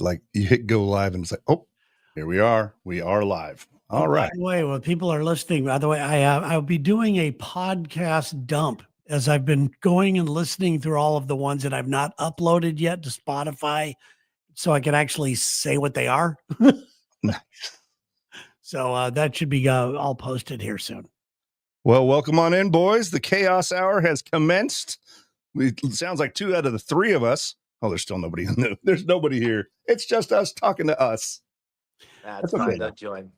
like you hit go live and it's like, oh, here we are. We are live. All right. By the way, when people are listening, by the way, I'll be doing a podcast dump as I've been going and listening through all of the ones that I've not uploaded yet to Spotify, so I can actually say what they are. Nice. So that should be all posted here soon. Well, welcome on in, boys. The Chaos Hour has commenced. It sounds like 2 out of the 3 of us. Oh, there's still nobody. There's nobody here. It's just us talking to us. That's fine. They'll join.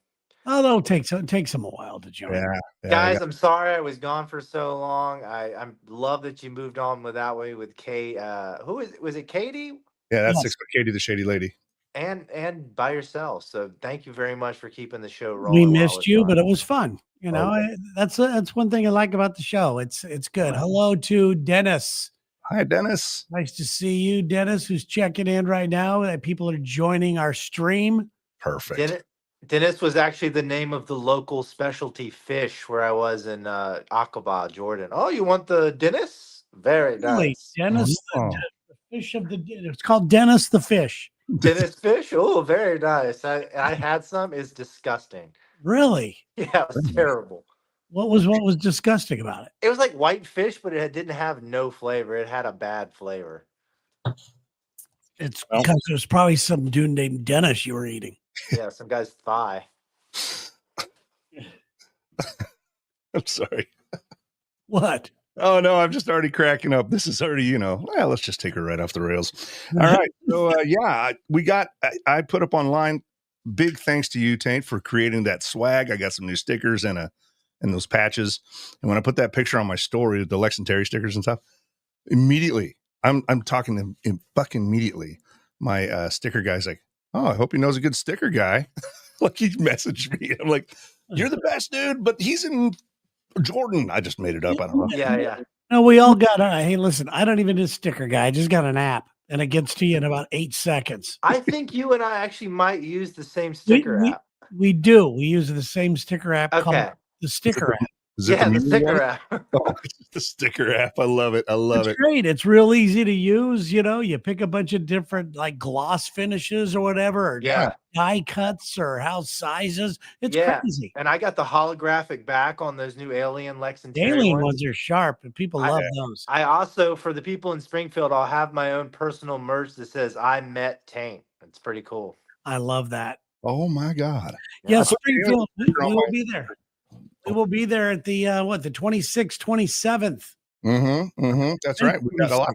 Oh, that'll take them a while to join. Yeah, guys, I'm sorry I was gone for so long. I love that you moved on with that way with Kate. Was it Katie? Yeah, that's 6 foot Katie, the shady lady. And by yourself. So thank you very much for keeping the show rolling. We missed you, but it was fun. You know, that's one thing I like about the show. It's good. Hello to Dennis. Hi, Dennis. Nice to see you, Dennis, who's checking in right now. People are joining our stream. Perfect. Dennis was actually the name of the local specialty fish where I was in Aqaba, Jordan. Oh, you want the Dennis? Very nice. Dennis, the fish of the. It's called Dennis the fish. Dennis fish? Oh, very nice. I had some. It's disgusting. Really? Yeah, it was terrible. What was disgusting about it? It was like white fish, but it didn't have no flavor. It had a bad flavor. It's because there's probably some dude named Dennis you were eating. Yeah, some guy's thigh. I'm sorry. What? Oh, no, I'm just already cracking up. This is already, let's just take her right off the rails. All right. So, I put up online, big thanks to you, Taint, for creating that swag. I got some new stickers and those patches. And when I put that picture on my story, the Lex and Terry stickers and stuff, immediately, I'm talking to him fucking immediately. My sticker guy's like, oh, I hope he knows a good sticker guy. Like he messaged me. I'm like, you're the best dude, but he's in Jordan. I just made it up. I don't know. Yeah. No, we all got hey, listen, I don't even need a sticker guy. I just got an app and it gets to you in about 8 seconds. I think you and I actually might use the same sticker app. We do. We use the same sticker app called the sticker app. The sticker app. Oh, the sticker app. I love it. It's great. It's real easy to use. You pick a bunch of different like gloss finishes or whatever, or die cuts or house sizes. It's crazy. And I got the holographic back on those new Alien Lex and Terry Alien ones are sharp, and people love those. I also, for the people in Springfield, I'll have my own personal merch that says "I met Taint." It's pretty cool. I love that. Oh my God. Yeah, Springfield. We will be there. We will be there at the the 26th, 27th. That's right. We got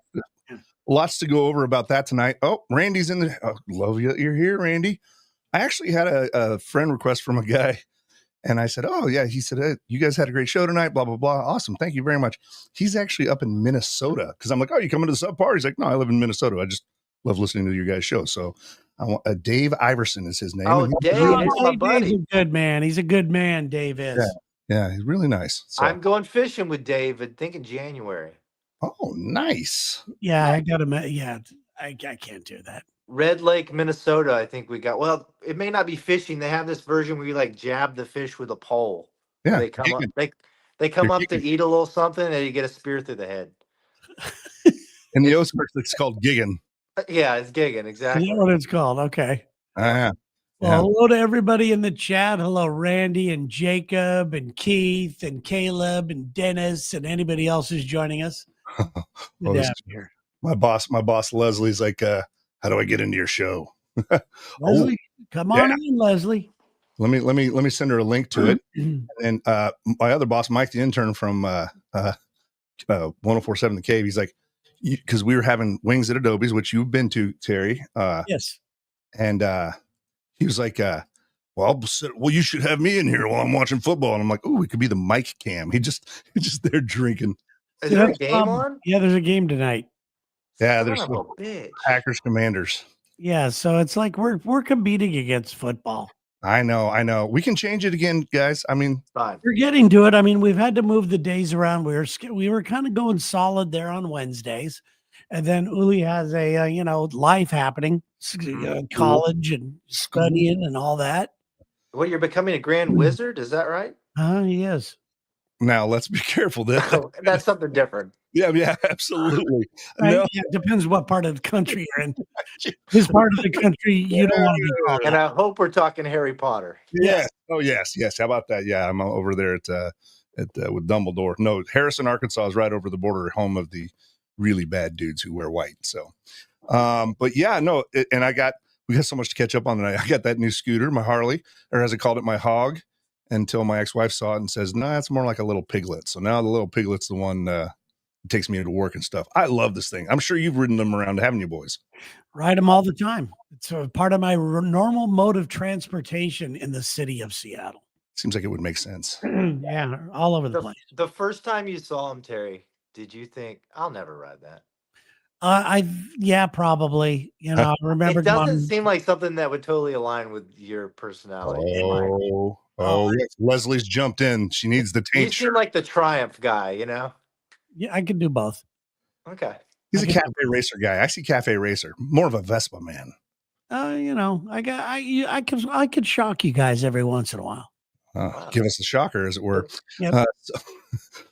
lots to go over about that tonight. Oh, Randy's in the. Oh, love you. You're here, Randy. I actually had a friend request from a guy, and I said, "Oh yeah." He said, hey, "You guys had a great show tonight." Blah blah blah. Awesome. Thank you very much. He's actually up in Minnesota because I'm like, "Oh, you coming to the sub party?" He's like, "No, I live in Minnesota. I just love listening to your guys' show." So. I want Dave Iverson is his name. Oh, Dave, he's my buddy. Dave's a good man. He's a good man. Dave is. Yeah, he's really nice. So. I'm going fishing with Dave, I think in January. Oh, nice. Yeah, I got him. Yeah, I can't do that. Red Lake, Minnesota, I think we got. Well, it may not be fishing. They have this version where you like jab the fish with a pole. Yeah, they come up. They come up to eat a little something, and you get a spear through the head. In the Ozarks, it's called gigging. Yeah, it's gigging, exactly. Is that what it's called? Okay. Well, hello to everybody in the chat. Hello, Randy and Jacob and Keith and Caleb and Dennis and anybody else who's joining us. Here. My boss Leslie's like, how do I get into your show? Leslie, come on in, Leslie. Let me send her a link to it. And my other boss, Mike, the intern from 1047 The Cave, he's like, because we were having wings at Adobe's, which you've been to, Terry. Yes. And he was like, well, you should have me in here while I'm watching football. And I'm like, oh, we could be the mic cam. He's just there drinking. Is there a game on? Yeah, there's a game tonight. Yeah, there's Packers Commanders. Yeah, so it's like we're competing against football. I know. We can change it again, guys. I mean, we're getting to it. I mean, we've had to move the days around. We were kind of going solid there on Wednesdays, and then Uli has a life happening, college and studying and all that. Well, you're becoming a grand wizard, is that right? He is. Now let's be careful. That's something different. Yeah, absolutely. Right? No, Yeah, it depends what part of the country you're in. This part of the country, you don't want to be called And out. I hope we're talking Harry Potter. yeah. Oh, yes. How about that? Yeah, I'm over there at with Dumbledore. No, Harrison, Arkansas is right over the border, home of the really bad dudes who wear white. So, but yeah, no, and we got so much to catch up on tonight. I got that new scooter, my Harley, or as I called it, my hog, until my ex-wife saw it and says, "No, it's more like a little piglet." So now the little piglet's the one takes me to work and stuff. I love this thing. I'm sure you've ridden them around, haven't you, boys? Ride them all the time. It's a part of my normal mode of transportation in the city of Seattle. Seems like it would make sense. Yeah, all over the place. The first time you saw him, Terry, did you think, I'll never ride that? Yeah, probably. You know, I remember It doesn't seem like something that would totally align with your personality. Yes. Leslie's jumped in. She needs the You taint seem shirt. like the Triumph guy, you know? Yeah, I could do both. Okay. He's a cafe racer guy. I see cafe racer, more of a Vespa man. You know, I could shock you guys every once in a while. Wow. Give us a shocker, as it were. Yep.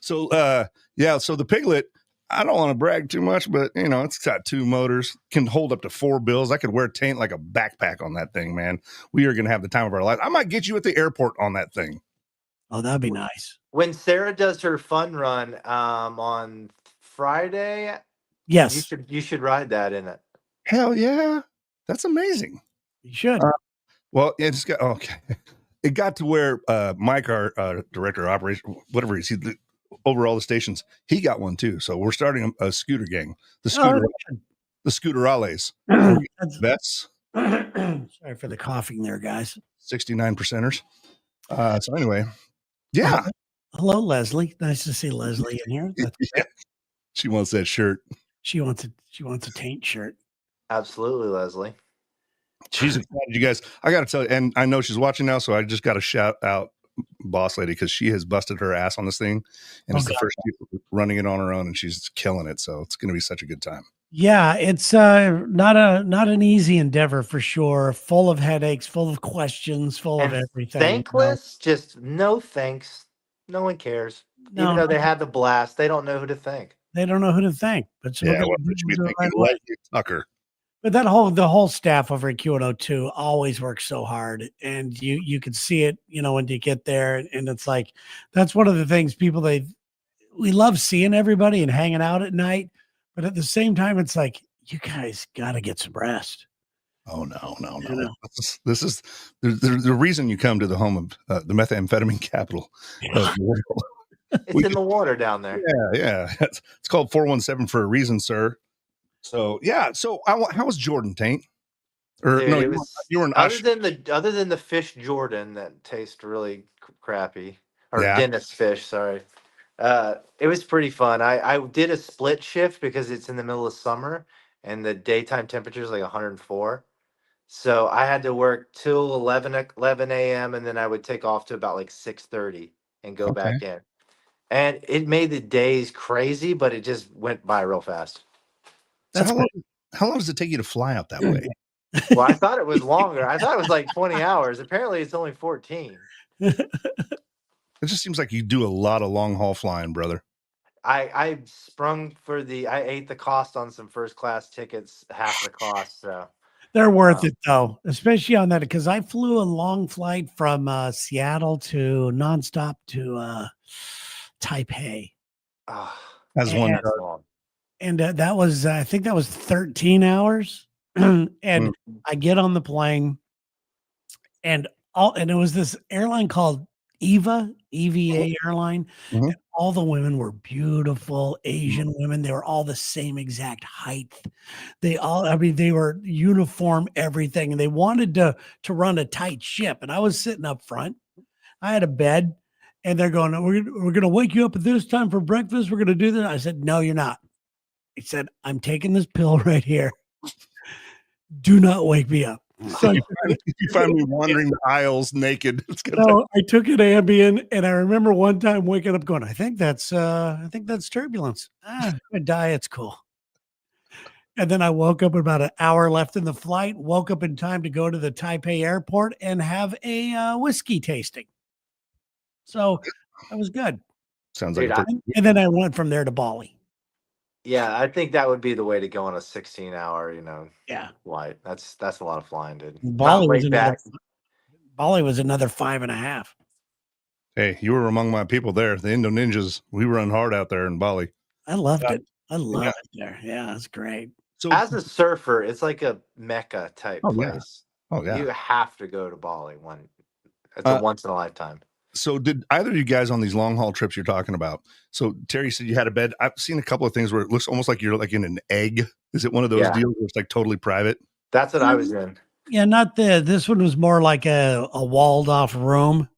So the Piglet, I don't want to brag too much, but you know, it's got 2 motors, can hold up to 4 bills. I could wear taint like a backpack on that thing, man. We are going to have the time of our life. I might get you at the airport on that thing. Oh, that'd be nice. When Sarah does her fun run on Friday, Yes, you should ride that in it. Hell yeah. That's amazing. you should. Well, it's got, okay. It got to where Mike, our director of operation, whatever he's over all the stations, he got one too. So we're starting a scooter gang. The Scooterales. That's Sorry for the coughing there, guys. 69 percenters. So anyway, yeah. Hello, Leslie. Nice to see Leslie in here. Yeah. She wants that shirt. She wants a taint shirt. Absolutely, Leslie. She's excited, you guys. I got to tell you, and I know she's watching now, so I just got to shout out Boss Lady because she has busted her ass on this thing, and it's the first time running it on her own, and she's killing it. So it's going to be such a good time. Yeah, it's not an easy endeavor for sure. Full of headaches, full of questions, full of everything. Thankless, just no thanks. No one cares. Even though they had the blast, they don't know who to thank. They don't know who to thank. But so Yeah, what would you be thinking? Leslie Tucker. But the whole staff over at Q102 always works so hard, and you can see it, you know, when you get there, and it's like that's one of the things we love seeing everybody and hanging out at night, but at the same time, it's like you guys got to get some rest. Oh no! You know? This is the reason you come to the home of the methamphetamine capital of the world. It's in the water down there. Yeah. It's called 417 for a reason, sir. So yeah. So how was Jordan, Taint? Or Dude, no, you were an other than the fish Jordan that tastes really crappy, or Dennis fish. Sorry, it was pretty fun. I did a split shift because it's in the middle of summer and the daytime temperature is like 104. So I had to work till 11 a.m. and then I would take off to about like 6:30 and go back in. And it made the days crazy, but it just went by real fast. So how long does it take you to fly out that way? Well, I thought it was longer. I thought it was like 20 hours. Apparently, it's only 14. It just seems like you do a lot of long haul flying, brother. I ate the cost on some first class tickets, half the cost. So they're worth it though, especially on that, because I flew a long flight from Seattle to nonstop to Taipei. As one long. And that was, I think that was 13 hours. And I get on the plane and it was this airline called EVA airline. And all the women were beautiful Asian women. They were all the same exact height. They were uniform, everything. And they wanted to run a tight ship. And I was sitting up front. I had a bed and they're going, we're going to wake you up at this time for breakfast. We're going to do this. I said, no, you're not. He said, I'm taking this pill right here. Do not wake me up. So you find me wandering the aisles naked. No, I took an Ambien, and I remember one time waking up going, I think that's turbulence. My diet's cool. And then I woke up about an hour left in the flight, woke up in time to go to the Taipei airport and have a whiskey tasting. So that was good. Sounds Dude, like And then I went from there to Bali. yeah, I think that would be the way to go on a 16-hour, Yeah. flight. That's a lot of flying, dude. Bali Not was laid back. another 5.5. Hey, you were among my people there. The Indo Ninjas. We run hard out there in Bali. I loved it. I love yeah. it there. Yeah, it's great. So, As a surfer, it's like a Mecca type Oh, yeah. place. oh yeah. You have to go to Bali it's a once in a lifetime. So did either of you guys on these long haul trips you're talking about? So Terry said you had a bed. I've seen a couple of things where it looks almost like you're like in an egg. Is it one of those Yeah. deals where it's like totally private? That's what I was in. Yeah, not this one was more like a walled off room.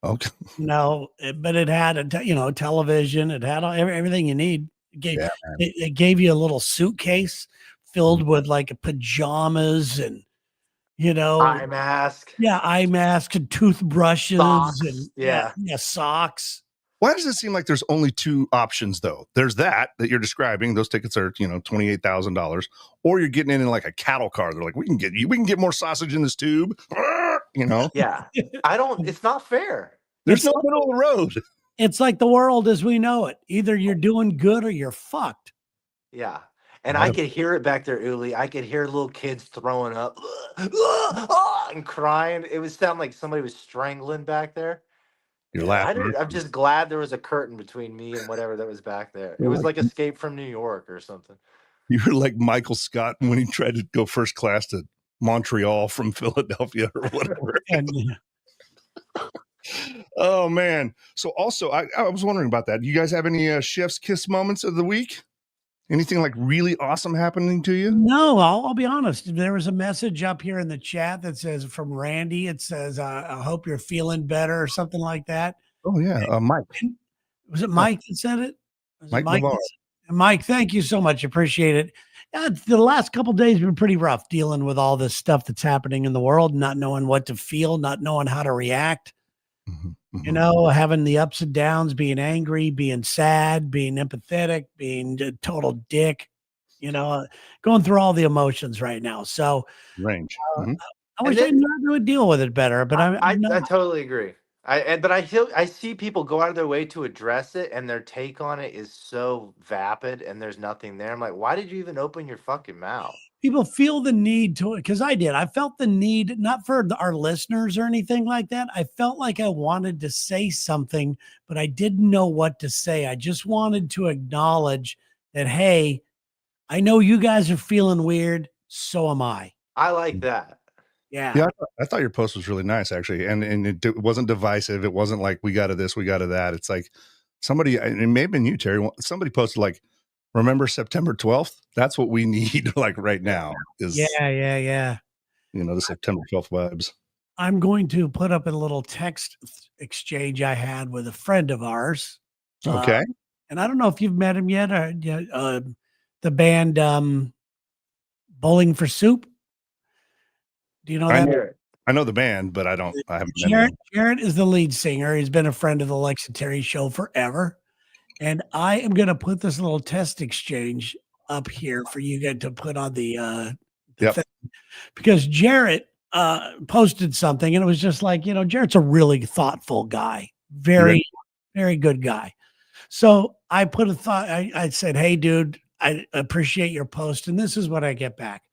Okay. But it had a television. It had everything you need. Yeah, It gave you a little suitcase filled with like pajamas and Eye mask. Yeah, eye masks and toothbrushes Socks, and yeah. socks. Why does it seem like there's only two options though? There's that you're describing. Those tickets are, $28,000, or you're getting in like a cattle car. They're like, we can get more sausage in this tube. Yeah. It's not fair. There's no middle of the road. It's like the world as we know it. Either you're doing good or you're fucked. Yeah. And I could hear it back there, Uli. I could hear little kids throwing up and crying. It would sound like somebody was strangling back there. You're laughing. I'm just glad there was a curtain between me and whatever that was back there. It was like Escape from New York or something. You were like Michael Scott when he tried to go first class to Montreal from Philadelphia or whatever. Oh man. So also I was wondering about that. You guys have any chef's kiss moments of the week? Anything like really awesome happening to you? No, I'll be honest. There was a message up here in the chat that says from Randy. It says, I hope you're feeling better or something like that. Oh yeah. Mike. Was it Mike that said it? Mike. Mike, thank you so much. Appreciate it. The last couple of days have been pretty rough dealing with all this stuff that's happening in the world, not knowing what to feel, not knowing how to react. Mm-hmm. Having the ups and downs, being angry, being sad, being empathetic, being a total dick, going through all the emotions right now. So range. I wish I knew how to deal with it better, but I totally agree. But I see people go out of their way to address it, and their take on it is so vapid, and there's nothing there. I'm like, why did you even open your fucking mouth? People feel the need to, because I did. I felt the need, not for our listeners or anything like that. I felt like I wanted to say something, but I didn't know what to say. I just wanted to acknowledge that, hey, I know you guys are feeling weird. So am I. I like that. Yeah. I thought your post was really nice, actually. And it wasn't divisive. It wasn't like, we got to this, we got to that. It's like somebody, it may have been you, Terry. Somebody posted like, remember September 12th? That's what we need like right now is Yeah. The September 12th vibes. I'm going to put up a little text exchange I had with a friend of ours. Okay. And I don't know if you've met him yet, or the band Bowling for Soup. Do you know that? I know the band, but I haven't met him. Jarrett is the lead singer. He's been a friend of the Lex and Terry show forever. And I am going to put this little test exchange up here for you guys to put on the thing. Because Jarrett posted something, and it was just like, Jarrett's a really thoughtful guy, very, very good guy. So I put a thought. I said, "Hey, dude, I appreciate your post," and this is what I get back.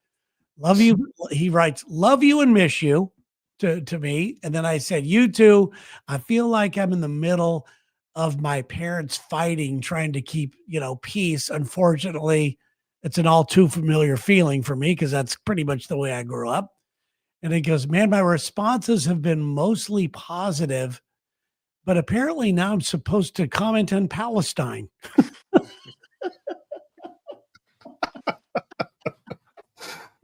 Love you. He writes, "Love you and miss you," to me, and then I said, "You too. I feel like I'm in the middle of my parents fighting, trying to keep, peace. Unfortunately, it's an all too familiar feeling for me because that's pretty much the way I grew up." And he goes, "Man, my responses have been mostly positive, but apparently now I'm supposed to comment on Palestine."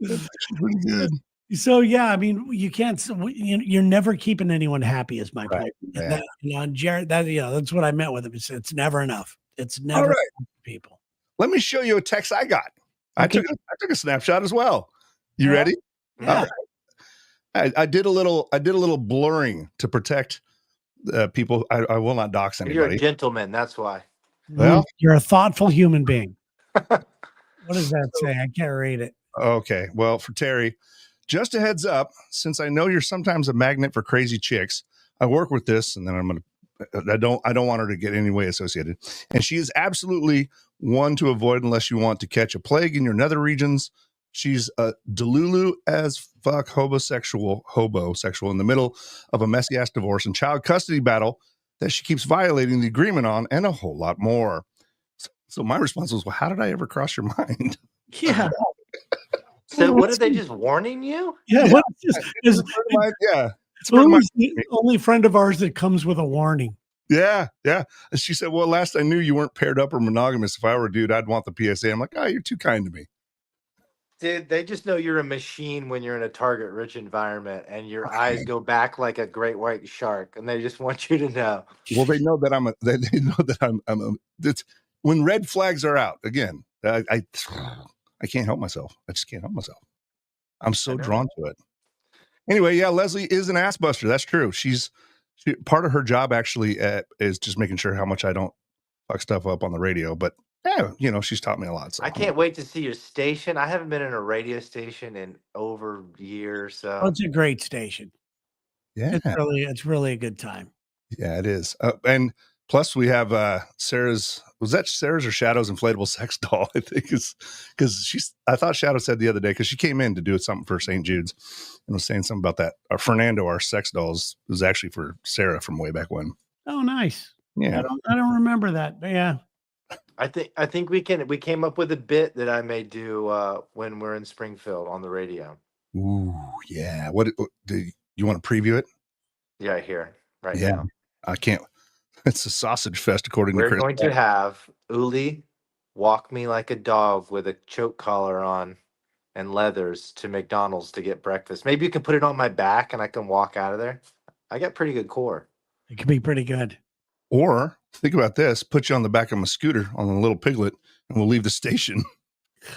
That's pretty good. So yeah, I mean, you can't. You're never keeping anyone happy, is my point. Yeah. And Jared, that's what I meant with him. It's never enough. It's never enough for people. Let me show you a text I got. Okay. I took a snapshot as well. You ready? Yeah. I did a little blurring to protect people. I will not dox anybody. You're a gentleman. That's why. Well, you're a thoughtful human being. What does that say? I can't read it. Okay. Well, for Terry, just a heads up, since I know you're sometimes a magnet for crazy chicks, I work with this, and then I'm going to I don't want her to get any way associated. And she is absolutely one to avoid unless you want to catch a plague in your nether regions. She's a delulu as fuck homosexual in the middle of a messy ass divorce and child custody battle that she keeps violating the agreement on, and a whole lot more. So my response was, well, how did I ever cross your mind? Yeah. So what are they just warning you? Yeah. Yeah. What is Yeah. It's a friend of mine. Who's the only friend of ours that comes with a warning? Yeah. And she said, well, last I knew you weren't paired up or monogamous. If I were a dude, I'd want the PSA. I'm like, oh, you're too kind to me. Dude, they just know you're a machine when you're in a target-rich environment and your eyes go back like a great white shark, and they just want you to know. Well, they know that they know that I'm it's when red flags are out again. I can't help myself. I just can't help myself. I'm so drawn to it. Anyway, yeah, Leslie is an ass buster. That's true. Part of her job actually is just making sure how much I don't fuck stuff up on the radio. But yeah, she's taught me a lot. So I can't wait to see your station. I haven't been in a radio station in over years. So it's a great station. Yeah, it's really a good time. Yeah, it is. And plus, we have Sarah's. Was that Sarah's or Shadow's inflatable sex doll? I think is because I thought Shadow said the other day because she came in to do something for St. Jude's and was saying something about that. Fernando, our sex dolls, was actually for Sarah from way back when. Oh, nice. Yeah, I don't remember that. Yeah. I think we came up with a bit that I may do when we're in Springfield on the radio. Ooh, yeah. What do you want to preview it? Yeah, here right now. I can't. It's a sausage fest, according to Chris. We're going to have Uli walk me like a dog with a choke collar on and leathers to McDonald's to get breakfast. Maybe you can put it on my back and I can walk out of there. I got pretty good core. It could be pretty good. Or think about this: put you on the back of my scooter on a little piglet, and we'll leave the station.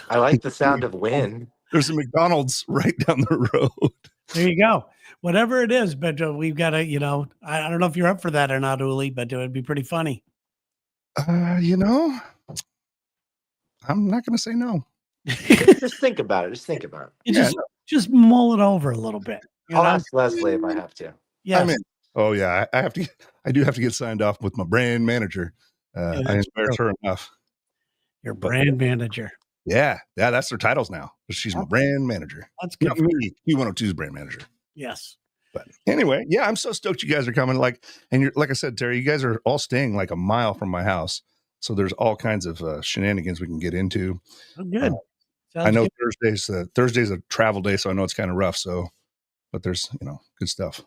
I like the sound of wind. There's a McDonald's right down the road. There you go. Whatever it is, but we've got to, I don't know if you're up for that or not, Uli, but it would be pretty funny. I'm not going to say no. Just think about it. Just mull it over a little bit. I'll ask Leslie if I have to. Yeah. I'm in. Oh yeah, I do have to get signed off with my brand manager. I embarrass her enough. Your brand manager. Yeah, that's their titles now. She's my brand manager. That's good. Q102's brand manager. Yes. But anyway, yeah, I'm so stoked you guys are coming. Like I said, Terry, you guys are all staying like a mile from my house, so there's all kinds of shenanigans we can get into. Oh, good. I know good. Thursday's a travel day, so I know it's kind of rough. So, but there's good stuff.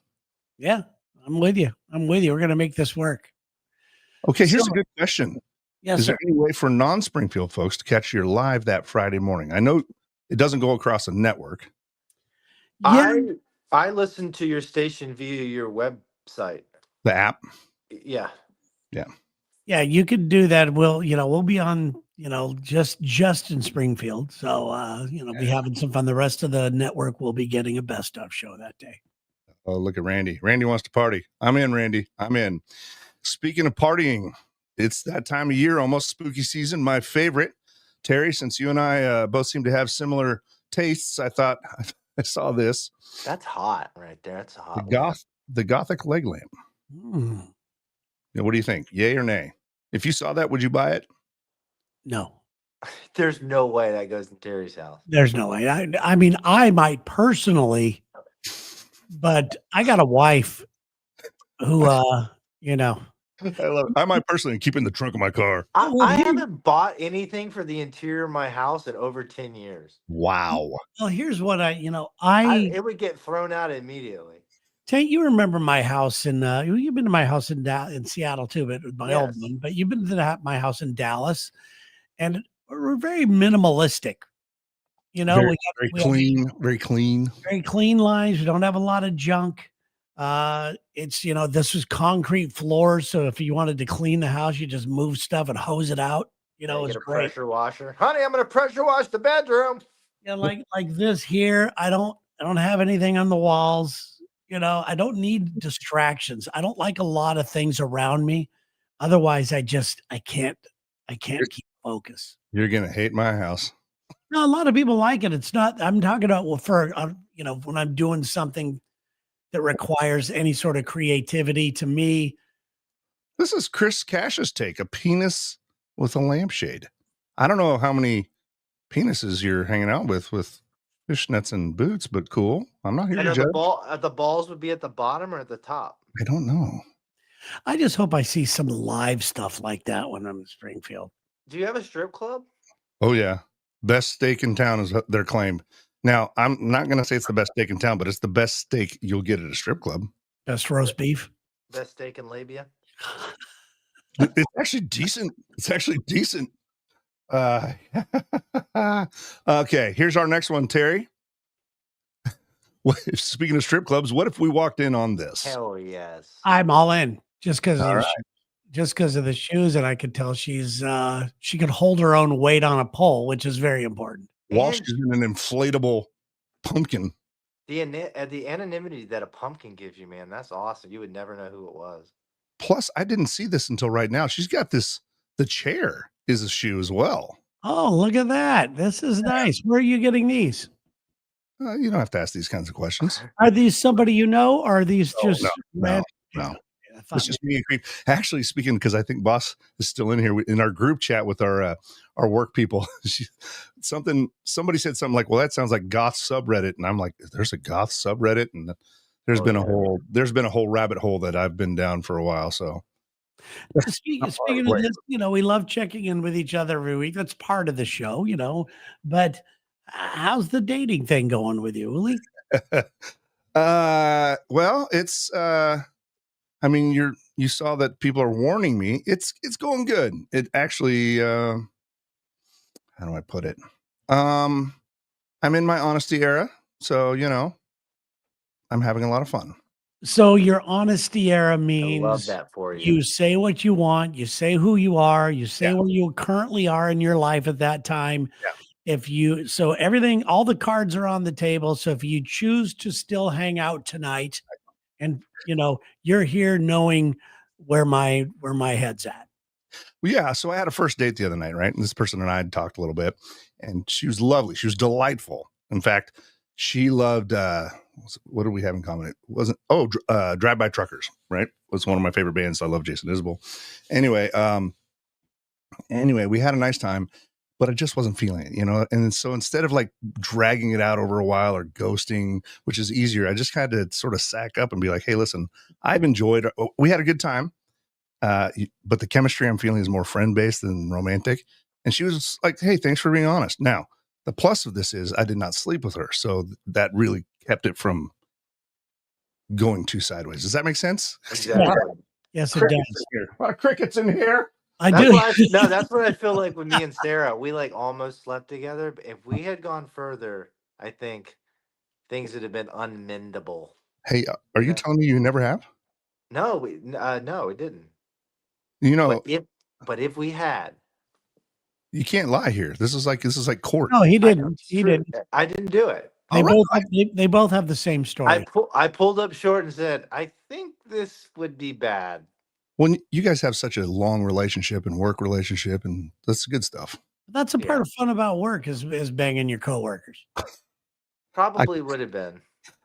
Yeah, I'm with you. We're gonna make this work. Okay, here's a good question. Yes, Is there any way for non-Springfield folks to catch your live that Friday morning? I know it doesn't go across the network. Yeah. I listen to your station via your website. The app? Yeah. Yeah, you could do that. We'll be on, just in Springfield. So, be having some fun. The rest of the network will be getting a best of show that day. Oh, look at Randy. Randy wants to party. I'm in, Randy. I'm in. Speaking of partying, it's that time of year, almost spooky season. My favorite, Terry, since you and I both seem to have similar tastes, I thought I saw this. That's hot right there. That's a hot. The Gothic leg lamp. What do you think? Yay or nay? If you saw that, would you buy it? No. There's no way that goes in Terry's house. There's no way. I mean, I might personally, but I got a wife who, I love it. I might personally keep in the trunk of my car. I haven't bought anything for the interior of my house in over 10 years. Wow. Well, here's what it would get thrown out immediately. Tank, you remember my house you've been to my house in Seattle too, but my old one, but you've been to my house in Dallas, and we're very minimalistic. Very clean lines. We don't have a lot of junk. It's, this was concrete floors. So if you wanted to clean the house, you just move stuff and hose it out. It's a great. Pressure washer. Honey, I'm going to pressure wash the bedroom. Yeah. Like this here. I don't have anything on the walls. I don't need distractions. I don't like a lot of things around me. Otherwise I can't keep focus. You're going to hate my house. No, a lot of people like it. It's not, I'm talking about, when I'm doing something that requires any sort of creativity, to me, This is Chris Cash's take, a penis with a lampshade. I don't know how many penises you're hanging out with fishnets and boots, but cool. I'm not here to judge. The balls would be at the bottom or at the top? I don't know. I just hope I see some live stuff like that when I'm in Springfield. Do you have a strip club? Oh, yeah. Best steak in town is their claim. Now, I'm not going to say it's the best steak in town, but it's the best steak you'll get at a strip club. Best roast beef. Best steak and labia. It's actually decent. It's actually decent. Okay, here's our next one, Terry. Speaking of strip clubs, what if we walked in on this? Hell yes. I'm all in just because All right. of the shoes, and I could tell she could hold her own weight on a pole, which is very important. While she's in an inflatable pumpkin. The anonymity that a pumpkin gives you, man, that's awesome. You would never know who it was. Plus, I didn't see this until right now. She's got this. The chair is a shoe as well. Oh, look at that. This is nice. Where are you getting these? You don't have to ask these kinds of questions. Are these somebody you know, or are these just no. It's just me and Creep. Actually, speaking, because I think Boss is still in here in our group chat with our work people. Somebody said something like, "Well, that sounds like goth subreddit," and I'm like, "There's a goth subreddit," and there's been a whole rabbit hole that I've been down for a while. So, speaking of this, we love checking in with each other every week. That's part of the show, But how's the dating thing going with you, Uli? Well, it's. I mean, you saw that people are warning me. It's going good. It actually, how do I put it? I'm in my honesty era, so I'm having a lot of fun. So your honesty era means I love that for you. You say what you want, you say who you are, you say where you currently are in your life at that time. Yeah. So everything, all the cards are on the table. So if you choose to still hang out tonight, and you're here knowing where my head's at. Well, yeah. So I had a first date the other night, right? And this person and I had talked a little bit, and she was lovely. She was delightful. In fact, she loved, what did we have in common? It wasn't, Drive By Truckers, right? Was one of my favorite bands. I love Jason Isbell. Anyway, we had a nice time, but I just wasn't feeling it, And so instead of like dragging it out over a while or ghosting, which is easier, I just had to sort of sack up and be like, hey, listen, I've enjoyed, we had a good time. But the chemistry I'm feeling is more friend-based than romantic. And she was like, hey, thanks for being honest. Now, the plus of this is I did not sleep with her. So that really kept it from going too sideways. Does that make sense? Exactly. Yeah. Yes, it does. A lot of crickets in here. That's what I feel like with me and Sarah. We like almost slept together. But if we had gone further, I think things would have been unmendable. Hey, are you telling me you never have? No, no, it didn't. But if we had, you can't lie here. This is like court. No, he didn't. He didn't. I didn't do it. They both have the same story. I pulled up short and said, I think this would be bad. Well, you guys have such a long relationship and work relationship, and that's good stuff. That's a part of fun about work is banging your coworkers. Probably would have been.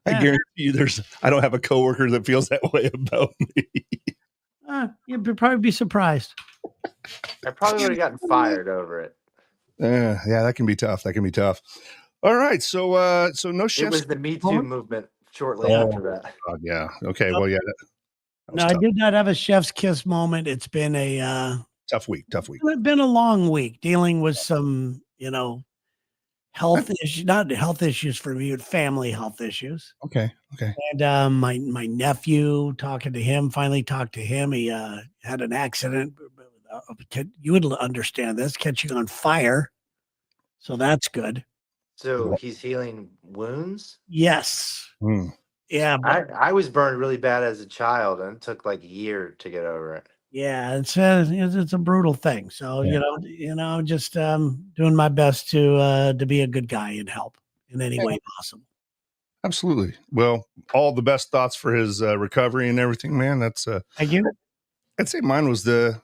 I guarantee you I don't have a coworker that feels that way about me. You'd probably be surprised. I probably would have gotten fired over it. Yeah, that can be tough. All right, so no chefs. It was the Me Too movement shortly after that. God, yeah. Okay. Well, yeah. No, I did not have a chef's kiss moment. It's been a tough week. It's been a long week dealing with some, health issues, not health issues for me, but family health issues. Okay. And my nephew, finally talked to him. He had an accident. You would understand this, catching on fire. So that's good. So he's healing wounds? Yes. Yeah. I was burned really bad as a child, and it took like a year to get over it. Yeah, it's a brutal thing. So, just doing my best to be a good guy and help in any way possible. Absolutely. Well, all the best thoughts for his recovery and everything, man. That's thank you. I'd say mine was the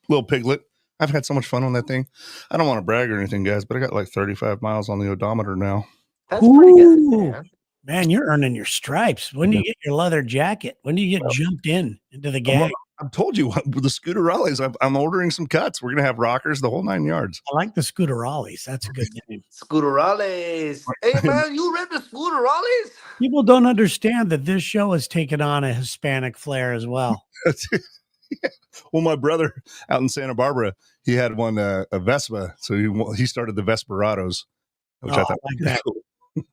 little piglet. I've had so much fun on that thing. I don't want to brag or anything, guys, but I got like 35 miles on the odometer now. That's pretty good, man. You're earning your stripes. When do you get your leather jacket? When do you get jumped into the gang? I've told you with the scooter rallies, I'm ordering some cuts. We're gonna have rockers, the whole 9 yards. I like the Scooterollies. That's a good name. Scooterales. Hey man, you read the Scooterales? People don't understand that this show has taken on a Hispanic flair as well. Yeah. Well, my brother out in Santa Barbara, he had one a Vespa, so he started the Vesperados, which I thought like that. Cool.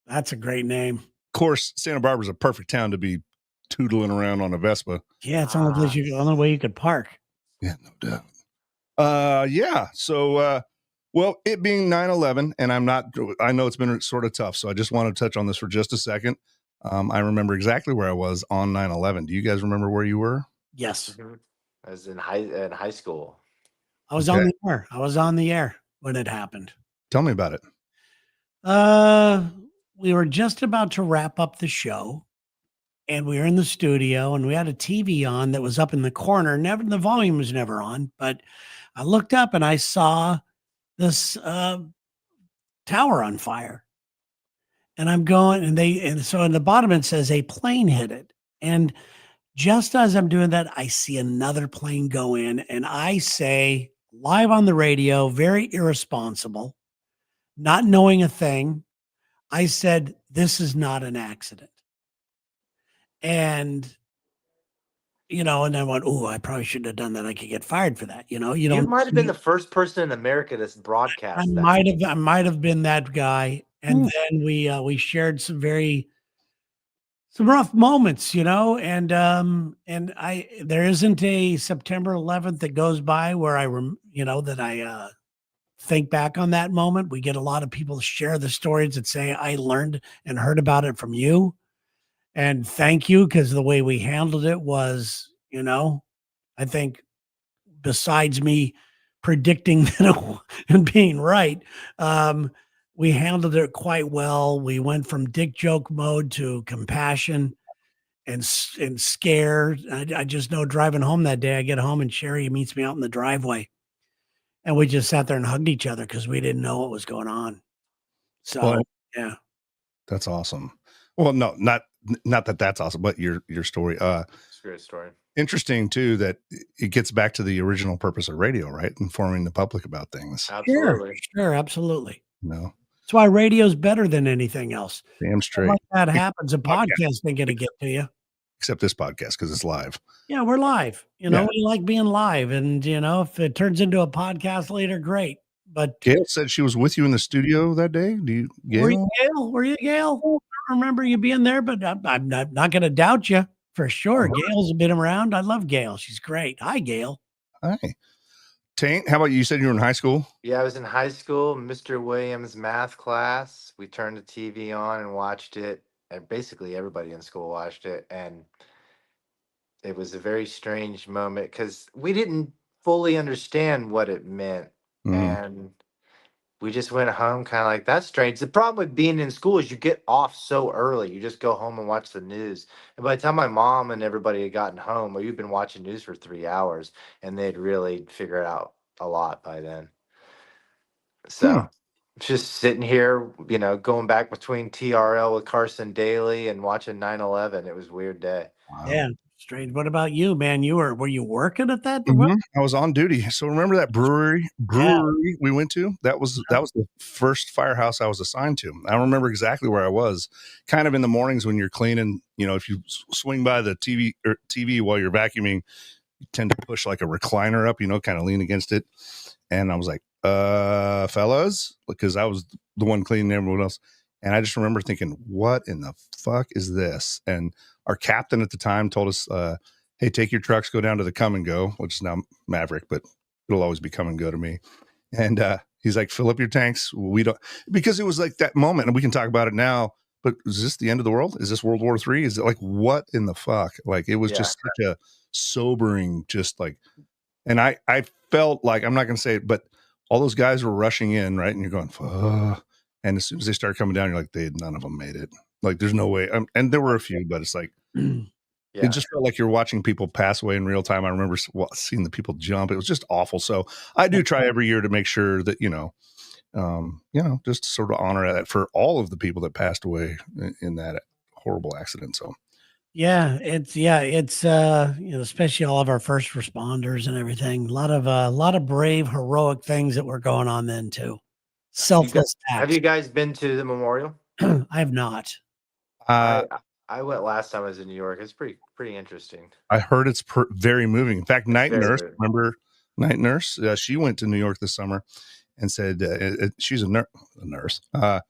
That's a great name. Of course, Santa Barbara's a perfect town to be tootling around on a Vespa. Yeah, it's the only way you could park. Yeah, no doubt. Yeah. So, well, it being 9/11, and I know it's been sort of tough, so I just want to touch on this for just a second. I remember exactly where I was on 9/11. Do you guys remember where you were? Yes. Mm-hmm. I was in high school. I was on the air. I was on the air when it happened. Tell me about it. We were just about to wrap up the show, and we were in the studio, and we had a TV on that was up in the corner. The volume was never on, but I looked up and I saw this tower on fire. And I'm going, and so in the bottom it says a plane hit it. And just as I'm doing that, I see another plane go in, and I say live on the radio, very irresponsible, not knowing a thing, I said, "This is not an accident." And and I went, "Oh, I probably shouldn't have done that. I could get fired for that." You might have been the first person in America to broadcast. I might have been that guy. And then we shared some rough moments, and there isn't a September 11th that goes by where I think back on that moment. We get a lot of people to share the stories that say, I learned and heard about it from you. And thank you, because the way we handled it was, I think besides me predicting that and being right, we handled it quite well. We went from dick joke mode to compassion and scare. I just know driving home that day, I get home and Sherry meets me out in the driveway, and we just sat there and hugged each other because we didn't know what was going on. So, yeah, that's awesome. Well, no, not that that's awesome, but your story. It's a great story. Interesting too that it gets back to the original purpose of radio, right? Informing the public about things. Absolutely, sure, absolutely. No. That's why radio's better than anything else. Damn straight. Like that happens. A podcast ain't gonna get to you. Except this podcast, because it's live. Yeah, we're live. We like being live. And if it turns into a podcast later, great. But Gail said she was with you in the studio that day. Gail? Were you, Gail? I don't remember you being there, but I'm not gonna doubt you for sure. Gail's been around. I love Gail. She's great. Hi, Gail. Hi. Taint, how about you? You said you were in high school? Yeah, I was in high school, Mr. Williams' math class. We turned the TV on and watched it. And basically everybody in school watched it. And it was a very strange moment because we didn't fully understand what it meant. And we just went home kind of like, that's strange. The problem with being in school is you get off so early. You just go home and watch the news. And by the time my mom and everybody had gotten home, well, you've been watching news for 3 hours, and they'd really figured out a lot by then. So just sitting here, going back between TRL with Carson Daly and watching 9/11. It was a weird day. Wow. Yeah. Strange. What about you, man? Were you working at that? I was on duty. So remember that brewery we went to? That was the first firehouse I was assigned to. I don't remember exactly where I was. Kind of in the mornings when you're cleaning, if you swing by the TV while you're vacuuming, you tend to push like a recliner up, kind of lean against it. And I was like, fellas, because I was the one cleaning everyone else. And I just remember thinking, what in the fuck is this? And our captain at the time told us, hey, take your trucks, go down to the Come and Go, which is now Maverick, but it'll always be Come and Go to me. And he's like, fill up your tanks. We don't, because it was like that moment, and we can talk about it now, but is this the end of the world? Is this World War III? Is it like, what in the fuck? Like, it was just such a sobering, just like, and I felt like, I'm not going to say it, but all those guys were rushing in, right? And you're going, fuck. And as soon as they start coming down, you're like, none of them made it. Like, there's no way. And there were a few, but it's like, it just felt like you're watching people pass away in real time. I remember seeing the people jump. It was just awful. So I do try every year to make sure that, just sort of honor that for all of the people that passed away in that horrible accident. So it's especially all of our first responders and everything. A lot of brave, heroic things that were going on then too. Selfless Have acts. you guys been to the memorial? I have not. I went last time I was in New York. It's pretty interesting. I heard it's very moving. In fact, Night very Nurse, moving. remember Night Nurse? She went to New York this summer and said she's a nurse, but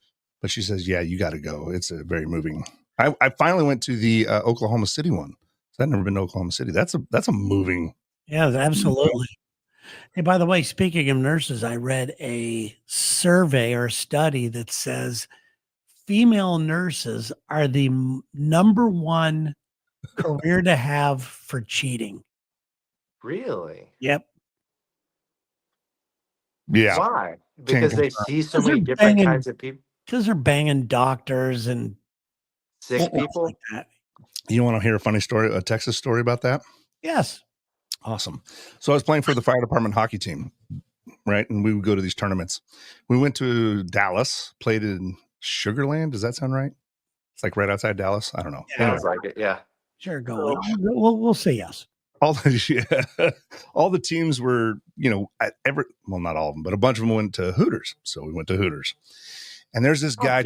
she says, "Yeah, you got to go. It's a very moving." I finally went to the Oklahoma City one. I've never been to Oklahoma City. That's a moving. Yeah, absolutely. Hey, by the way, speaking of nurses, I read a survey or a study that says female nurses are the number one career to have for cheating. Really? Yep. Yeah. Why? Because they see so 'Cause many they're different banging- kinds of people. Because they're banging doctors and Sick stuff people. like that. You want to hear a funny story, a Texas story about that? Yes. Awesome. So I was playing for the fire department hockey team, right? And we would go to these tournaments. We went to Dallas, played in Sugarland. Does that sound right? It's like right outside Dallas. I don't know. Yeah. Sounds like it. Yeah. Sure, go on. We'll say yes. All the teams were, not all of them, but a bunch of them went to Hooters. So we went to Hooters. And there's this guy.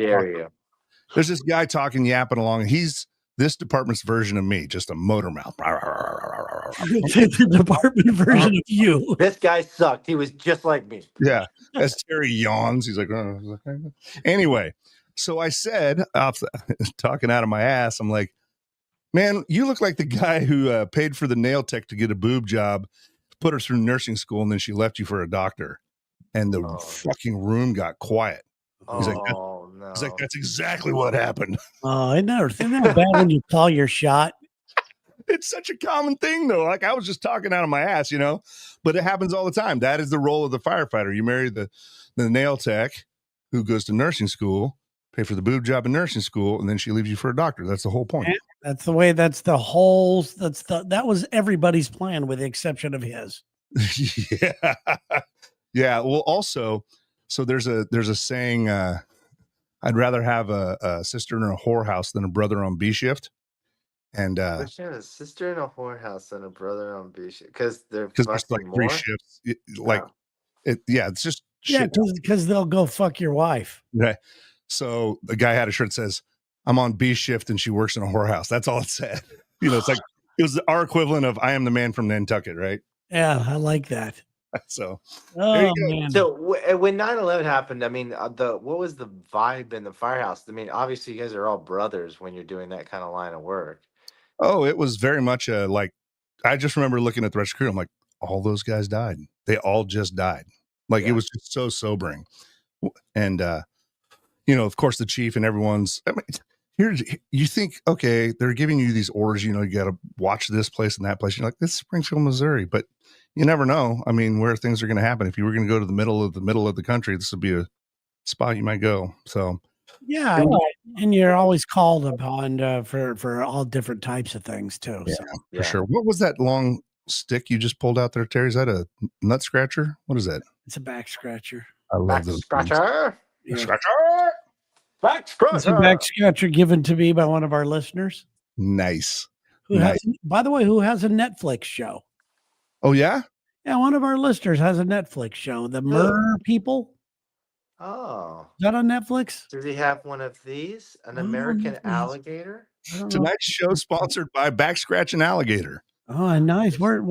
There's this guy talking, yapping along. He's this department's version of me, just a motor mouth. The department version of you. This guy sucked. He was just like me. Yeah. As Terry yawns, he's like, anyway. So I said, talking out of my ass, I'm like, man, you look like the guy who paid for the nail tech to get a boob job, put her through nursing school, and then she left you for a doctor. And the fucking room got quiet. He's like, no. He's like, that's exactly what happened. Oh, isn't that bad when you call your shot? It's such a common thing, though. Like, I was just talking out of my ass, but it happens all the time. That is the role of the firefighter. You marry the nail tech who goes to nursing school, pay for the boob job in nursing school, and then she leaves you for a doctor. That's the whole point. Yeah, that was everybody's plan with the exception of his. Yeah. Yeah. Well, also, so there's a saying, I'd rather have a sister in a whorehouse than a brother on B shift. And a sister in a whorehouse and a brother on B shift because there's like more? 3 shifts. It's just because they'll go fuck your wife. Right. So the guy had a shirt that says, "I'm on B shift and she works in a whorehouse." That's all it said. It's like it was our equivalent of "I am the man from Nantucket," right? Yeah, I like that. So there you go. Man. So when 9/11 happened, I mean, what was the vibe in the firehouse? I mean, obviously you guys are all brothers when you're doing that kind of line of work. Oh, it was very much like, I just remember looking at the rescue crew. I'm like, all those guys died. They all just died. Like, It was just so sobering. And, of course, the chief and everyone's, you think, okay, they're giving you these orders, you got to watch this place and that place. You're like, this is Springfield, Missouri. But you never know. I mean, where things are going to happen. If you were going to go to the middle of the country, this would be a spot you might go. So, yeah, and you're always called upon for all different types of things too. Yeah, so. For sure. What was that long stick you just pulled out there, Terry? Is that a nut scratcher? What is that? It's a back scratcher. I love those scratcher. Yeah. Back scratcher. It's a back scratcher given to me by one of our listeners. Nice. By the way, who has a Netflix show? Oh yeah. Yeah, one of our listeners has a Netflix show. The Murder People. Oh, is that on Netflix? Does he have one of these? An American Alligator? Tonight's show sponsored by Back Scratch and Alligator. Oh, nice. Where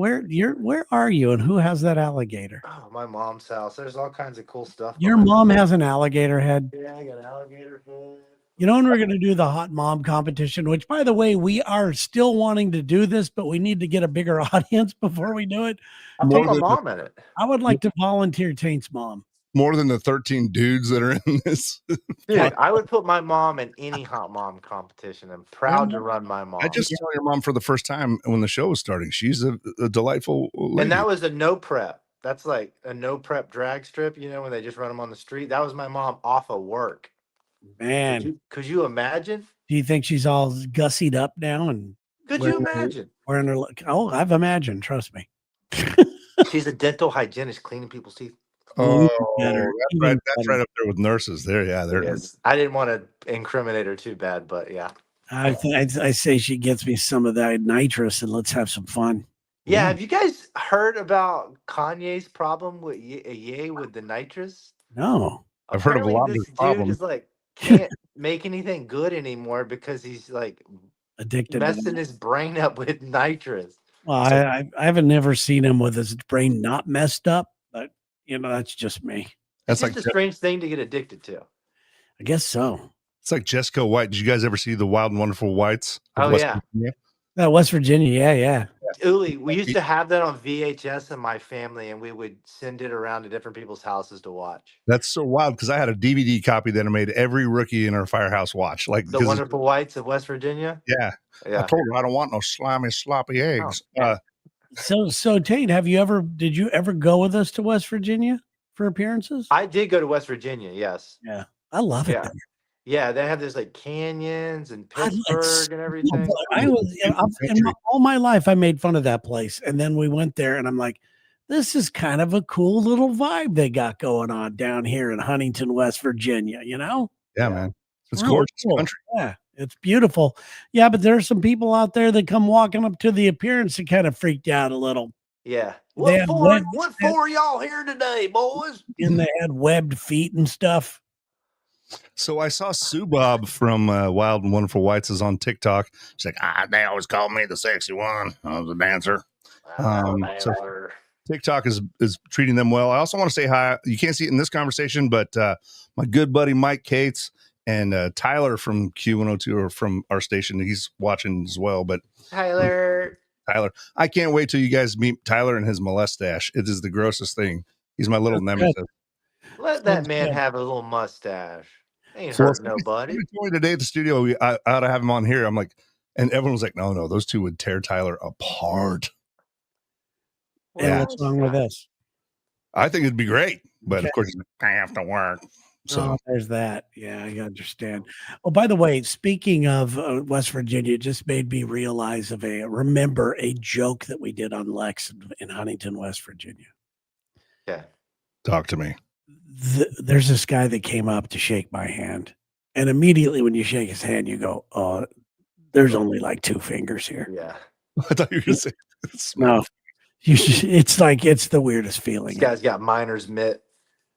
are you, and who has that alligator? Oh, my mom's house. There's all kinds of cool stuff. Your mom has an alligator head. Yeah, I got an alligator head. When we're going to do the hot mom competition, which, by the way, we are still wanting to do this, but we need to get a bigger audience before we do it. I'll put my mom in it. I would like to volunteer Taint's mom. More than the 13 dudes that are in this. Dude, I would put my mom in any hot mom competition. I'm proud to run my mom. I just saw your mom for the first time when the show was starting. She's a delightful lady. And that was a no prep. That's like a no prep drag strip, when they just run them on the street. That was my mom off of work. Man. Could you imagine? Do you think she's all gussied up now? And could you imagine? I've imagined. Trust me. She's a dental hygienist cleaning people's teeth. Oh, that's right up there with nurses. There it is. I didn't want to incriminate her too bad, but yeah. I say she gets me some of that nitrous and let's have some fun. Yeah, have you guys heard about Kanye's problem with Ye with the nitrous? No. I've heard of a Apparently, lot of this his dude problems. is like can't make anything good anymore because he's like Addicted to messing that. his brain up with nitrous. Well, So- I haven't never seen him with his brain not messed up, but that's just me. It's That's like just a strange thing to get addicted to. I guess so. it's like Jessica White. Did you guys ever see the Wild and Wonderful Whites? of Oh, West yeah. Virginia? West Virginia, yeah. Uli, we used to have that on VHS in my family, and we would send it around to different people's houses to watch. That's so wild because I had a DVD copy that I made every rookie in our firehouse watch. Like The Wonderful Whites of West Virginia. yeah, I Yeah. told her I don't want no slimy, sloppy eggs. yeah. So Tate, did you ever go with us to West Virginia for appearances? I did go to West Virginia. Yes. Yeah. I love it. Yeah. there. Yeah, they have those like canyons and It's Pittsburgh and everything. I was all my life I made fun of that place, and then we went there, and I'm like, this is kind of a cool little vibe they got going on down here in Huntington, West Virginia. Yeah, man, it's really gorgeous cool. country. Yeah, it's beautiful. Yeah, but there are some people out there that come walking up to the appearance and kind of freaked out a little. Yeah. They had What for y'all here today, boys? And they had webbed feet and stuff. So I saw Sue Bob from Wild and Wonderful Whites is on TikTok. She's like, they always call me the sexy one. I was a dancer. So TikTok is treating them well. I also want to say hi. You can't see it in this conversation, but my good buddy Mike Cates and Tyler from Q102 or from our station, he's watching as well. But Tyler, I can't wait till you guys meet Tyler and his mustache. It is the grossest thing. He's my little nemesis. let that man have a little mustache. Ain't So hurt nobody. Somebody told me today at the studio, I ought to have him on here. I'm like, and everyone was like, no, those two would tear Tyler apart. Yeah, what's wrong with this? I think it'd be great, but of course, I have to work. So there's that. Yeah, I understand. Oh, by the way, speaking of West Virginia, it just made me realize remember a joke that we did on Lex in Huntington, West Virginia. Yeah. Talk to me. There's this guy that came up to shake my hand. And immediately when you shake his hand, you go, oh, there's only like 2 fingers here. Yeah. I thought you were going to say no. It's like it's the weirdest feeling. This guy's got miner's mitt.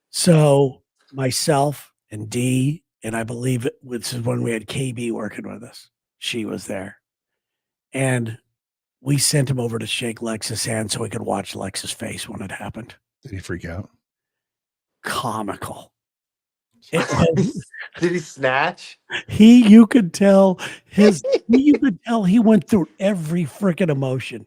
So myself and Dee, and I believe this is when we had KB working with us. She was there. And we sent him over to shake Lex's hand so we could watch Lex's face when it happened. Did he freak out? Comical. Did he snatch? You could tell he went through every freaking emotion.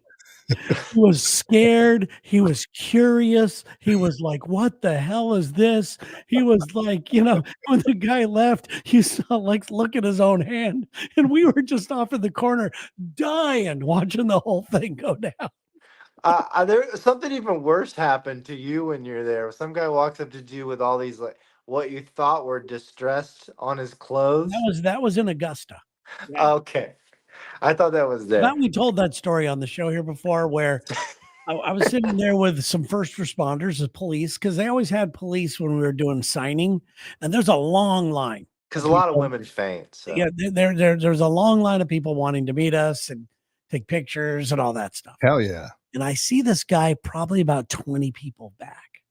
He was scared. He was curious. He was like, what the hell is this? He was like, when the guy left, you saw like look at his own hand. And we were just off in the corner dying, watching the whole thing go down. There something even worse happened to you when you're there. Some guy walks up to you with all these like what you thought were distressed on his clothes. That was in Augusta. Yeah. Okay. I thought that was there. We told that story on the show here before where I was sitting there with some first responders, the police, because they always had police when we were doing signing. And there's a long line. Because a lot of women faint. So. Yeah, there's a long line of people wanting to meet us and take pictures and all that stuff. Hell yeah. And I see this guy probably about 20 people back.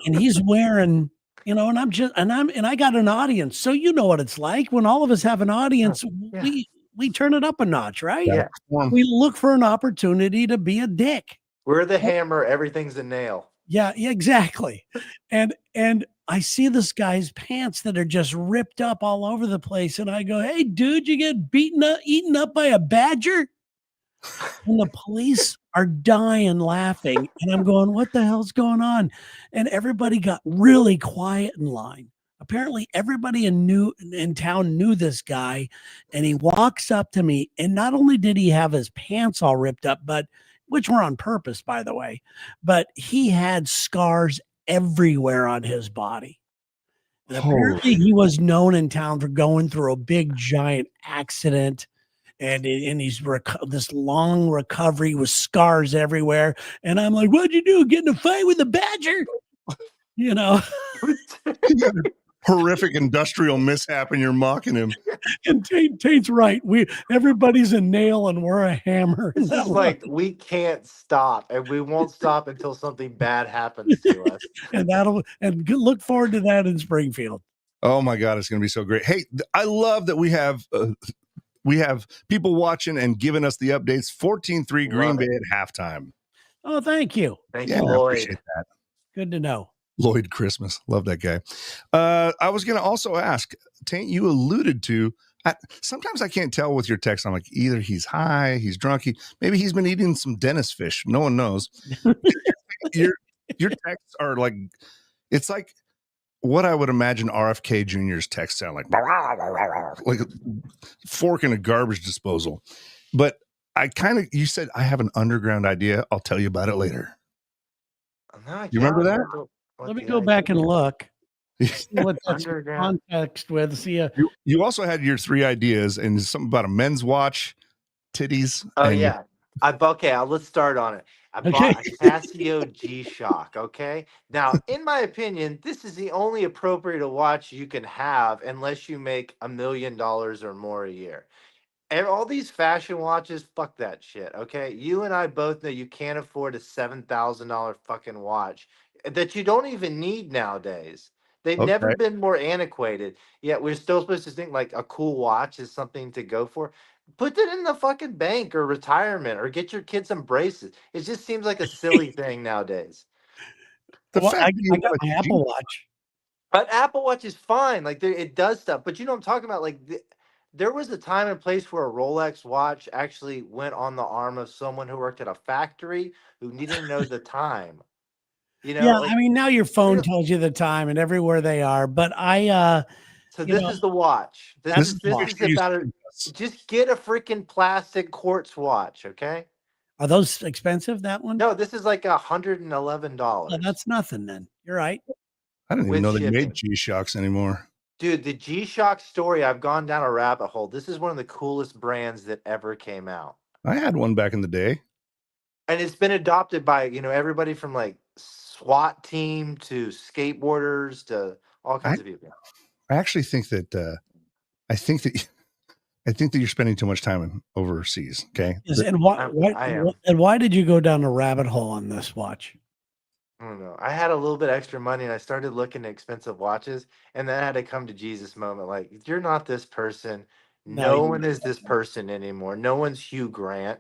And he's wearing, and I got an audience. So you know what it's like when all of us have an audience, we turn it up a notch, right? Yeah. We look for an opportunity to be a dick. We're the hammer, everything's a nail. Yeah, exactly. And I see this guy's pants that are just ripped up all over the place. And I go, hey, dude, you get eaten up by a badger? And the police are dying laughing. And I'm going, what the hell's going on? And everybody got really quiet in line. Apparently everybody in town knew this guy, and he walks up to me, and not only did he have his pants all ripped up, which were on purpose, by the way, but he had scars everywhere on his body. And apparently he was known in town for going through a big giant accident, and he's this long recovery with scars everywhere. And I'm like, what'd you do? Get in a fight with a badger? horrific industrial mishap and you're mocking him. And Tate's right. Everybody's a nail and we're a hammer. This is like we can't stop, and we won't stop until something bad happens to us. And look forward to that in Springfield. Oh my God, it's going to be so great. Hey, I love that we have people watching and giving us the updates. 14-3 Green Bay at halftime. Oh, thank you. Thank you, Lloyd. I appreciate that. Good to know. Lloyd Christmas. Love that guy. I was going to also ask, Taint, you alluded to, sometimes I can't tell with your text. I'm like, either he's high, he's drunk, maybe he's been eating some Dennis fish. No one knows. your texts are like, it's like what I would imagine RFK Jr.'s texts sound like a fork in a garbage disposal. But you said, I have an underground idea. I'll tell you about it later. No, you remember that? Let me go back and look. See what that's context with. See, you also had your 3 ideas and something about a men's watch, titties. Oh yeah. Let's start on it. I bought a Casio G-Shock. Okay. Now, in my opinion, this is the only appropriate watch you can have unless you make $1 million or more a year. And all these fashion watches, fuck that shit. Okay. You and I both know you can't afford a $7,000 fucking watch that you don't even need nowadays. They've never been more antiquated. Yet we're still supposed to think like a cool watch is something to go for. Put it in the fucking bank or retirement or get your kids some braces. It just seems like a silly thing nowadays. I got my Apple Watch. But Apple Watch is fine. Like it does stuff. But you know what I'm talking about? Like there was a time and place where a Rolex watch actually went on the arm of someone who worked at a factory who needed to know the time. You know, yeah, I mean, now your phone tells you the time and everywhere they are. But so this is the watch. This is about it. Just get a freaking plastic quartz watch, okay? Are those expensive? That one? No, this is like $111. Oh, that's nothing then. You're right. I didn't even know they made G-Shocks anymore. Dude, the G-Shock story, I've gone down a rabbit hole. This is one of the coolest brands that ever came out. I had one back in the day. And it's been adopted by, everybody from like SWAT team to skateboarders to all kinds of people. I actually think that I think that you're spending too much time overseas. Okay. Yes, and why did you go down a rabbit hole on this watch? I don't know. I had a little bit extra money and I started looking at expensive watches, and then I had to come to Jesus moment. Like, you're not this person. No one is this person anymore. No one's Hugh Grant.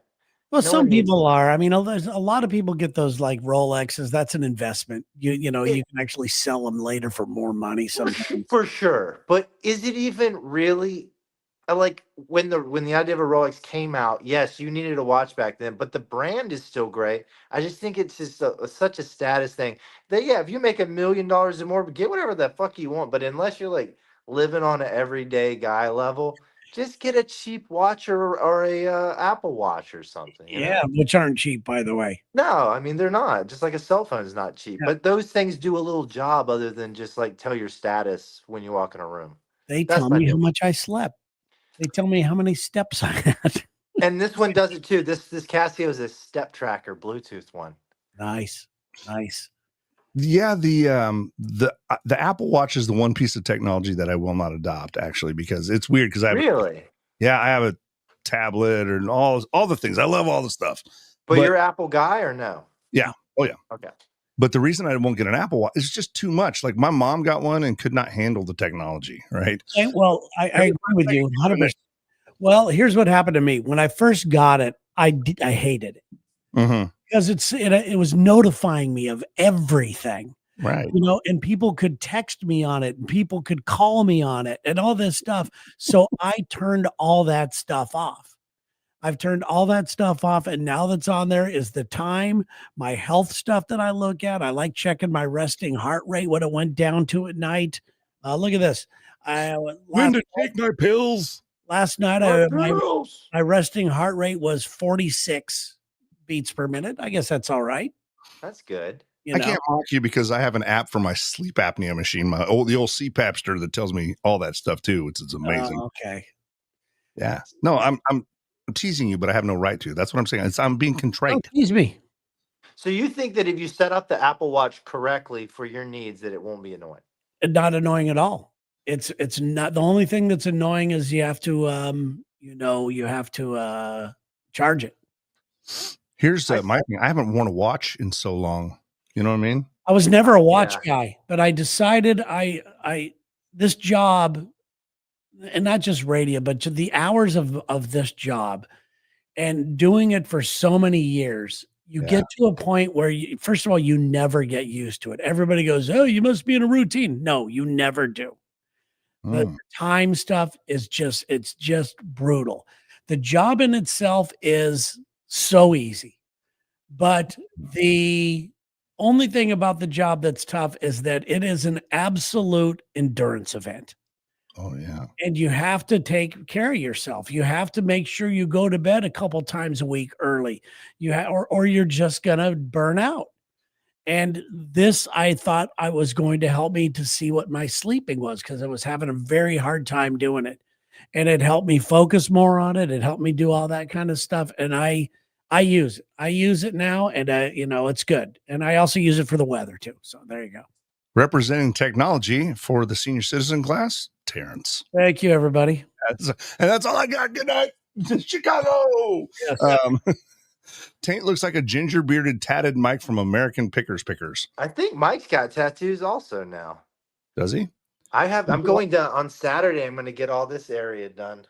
Well, some people are. I mean, there's a lot of people get those like Rolexes. That's an investment. You can actually sell them later for more money. For sure. But is it even really like when the idea of a Rolex came out? Yes, you needed a watch back then, but the brand is still great. I just think it's just such a status thing that if you make $1 million or more, get whatever the fuck you want. But unless you're like living on an everyday guy level, just get a cheap watch or a Apple Watch or something. Yeah, which aren't cheap, by the way. No, I mean, they're not. Just like a cell phone is not cheap. Yeah. But those things do a little job other than just like tell your status when you walk in a room. They tell me how much I slept. They tell me how many steps I had. And this one does it too. This Casio is a step tracker Bluetooth one. Nice. Yeah, the Apple Watch is the one piece of technology that I will not adopt, actually, because it's weird. Because I have a tablet and all the things. I love all the stuff. But you're an Apple guy or no? Yeah. Oh yeah. Okay. But the reason I won't get an Apple Watch is just too much. Like my mom got one and could not handle the technology. Right. Well, I agree with you 100%. Well, here's what happened to me when I first got it. I hated it. Mm-hmm. Because it was notifying me of everything, right? And people could text me on it, and people could call me on it, and all this stuff. So I turned all that stuff off. I've turned all that stuff off, and now that's on there is the time, my health stuff that I look at. I like checking my resting heart rate, what it went down to at night. Look at this. When to take my pills? Last night, my resting heart rate was 46. Beats per minute. I guess that's all right. That's good. I can't mock you because I have an app for my sleep apnea machine, the old CPAPster that tells me all that stuff too. It's amazing. Okay. Yeah. No, I'm teasing you, but I have no right to. That's what I'm saying. I'm being contrite. Don't tease me. So you think that if you set up the Apple Watch correctly for your needs, that it won't be annoying? Not annoying at all. It's not, the only thing that's annoying is you have to charge it. Here's my thing. I haven't worn a watch in so long. You know what I mean? I was never a watch guy, but I decided this job, and not just radio, but to the hours of this job and doing it for so many years, you get to a point where first of all, you never get used to it. Everybody goes, "Oh, you must be in a routine." No, you never do. The time stuff is it's just brutal. The job in itself is so easy, but the only thing about the job that's tough is that it is an absolute endurance event. Oh yeah. And you have to take care of yourself. You have to make sure you go to bed a couple times a week early. Or you're just gonna burn out. And this, I thought I was going to help me to see what my sleeping was, because I was having a very hard time doing it. And it helped me focus more on it. It helped me do all that kind of stuff. And I use it. I use it now, and it's good. And I also use it for the weather too. So there you go. Representing technology for the senior citizen class, Terrence. Thank you, everybody. And that's all I got. Good night, Chicago. Yes. Taint looks like a ginger bearded tatted Mike from American Pickers. I think Mike's got tattoos also now. Does he? I'm going down on Saturday. I'm going to get all this area done.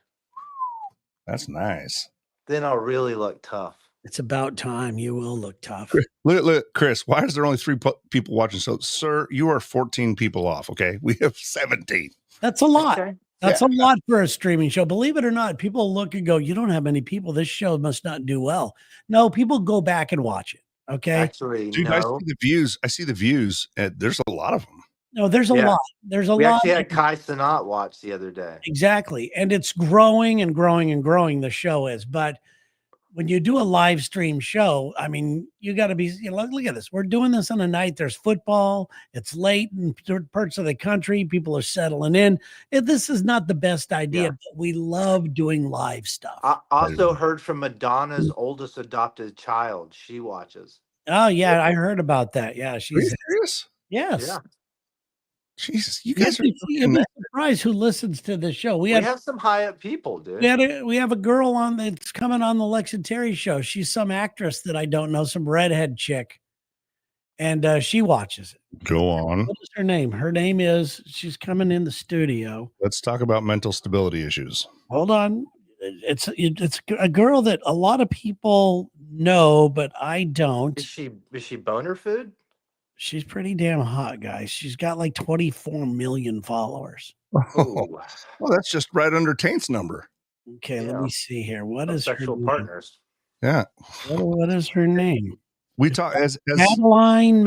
That's nice. Then I'll really look tough. It's about time. You will look tough. Look, Chris, why is there only 3 people watching? So, sir, you are 14 people off. Okay. We have 17. That's a lot. Okay. That's a lot for a streaming show. Believe it or not, people look and go, "You don't have many people. This show must not do well." No, people go back and watch it. Okay. Actually, dude, no. I see the views. There's a lot of them. No, there's a lot. There's a lot. We actually had Kai Cenat watch the other day. Exactly. And it's growing and growing and growing. The show is, but when you do a live stream show, I mean, you got to be, look at this. We're doing this on a night. There's football. It's late in parts of the country. People are settling in. This is not the best idea, but we love doing live stuff. I also heard from Madonna's oldest adopted child. She watches. Oh, yeah. I heard about that. Yeah. She's Are you serious? Yes. Yeah. Jesus, you guys are surprised who listens to the show. We have some high up people, dude. We have a girl on that's coming on the Lex and Terry show. She's some actress that I don't know, some redhead chick, and she watches it. Go on. What is her name? Her name is. She's coming in the studio. Let's talk about mental stability issues. Hold on. It's a girl that a lot of people know, but I don't. Is she boner food? She's pretty damn hot, guys. She's got like 24 million followers. Oh, well, that's just right under Taint's number. Okay, let me see here. What is sexual partners? Yeah. What is her name? We talk as Madeline.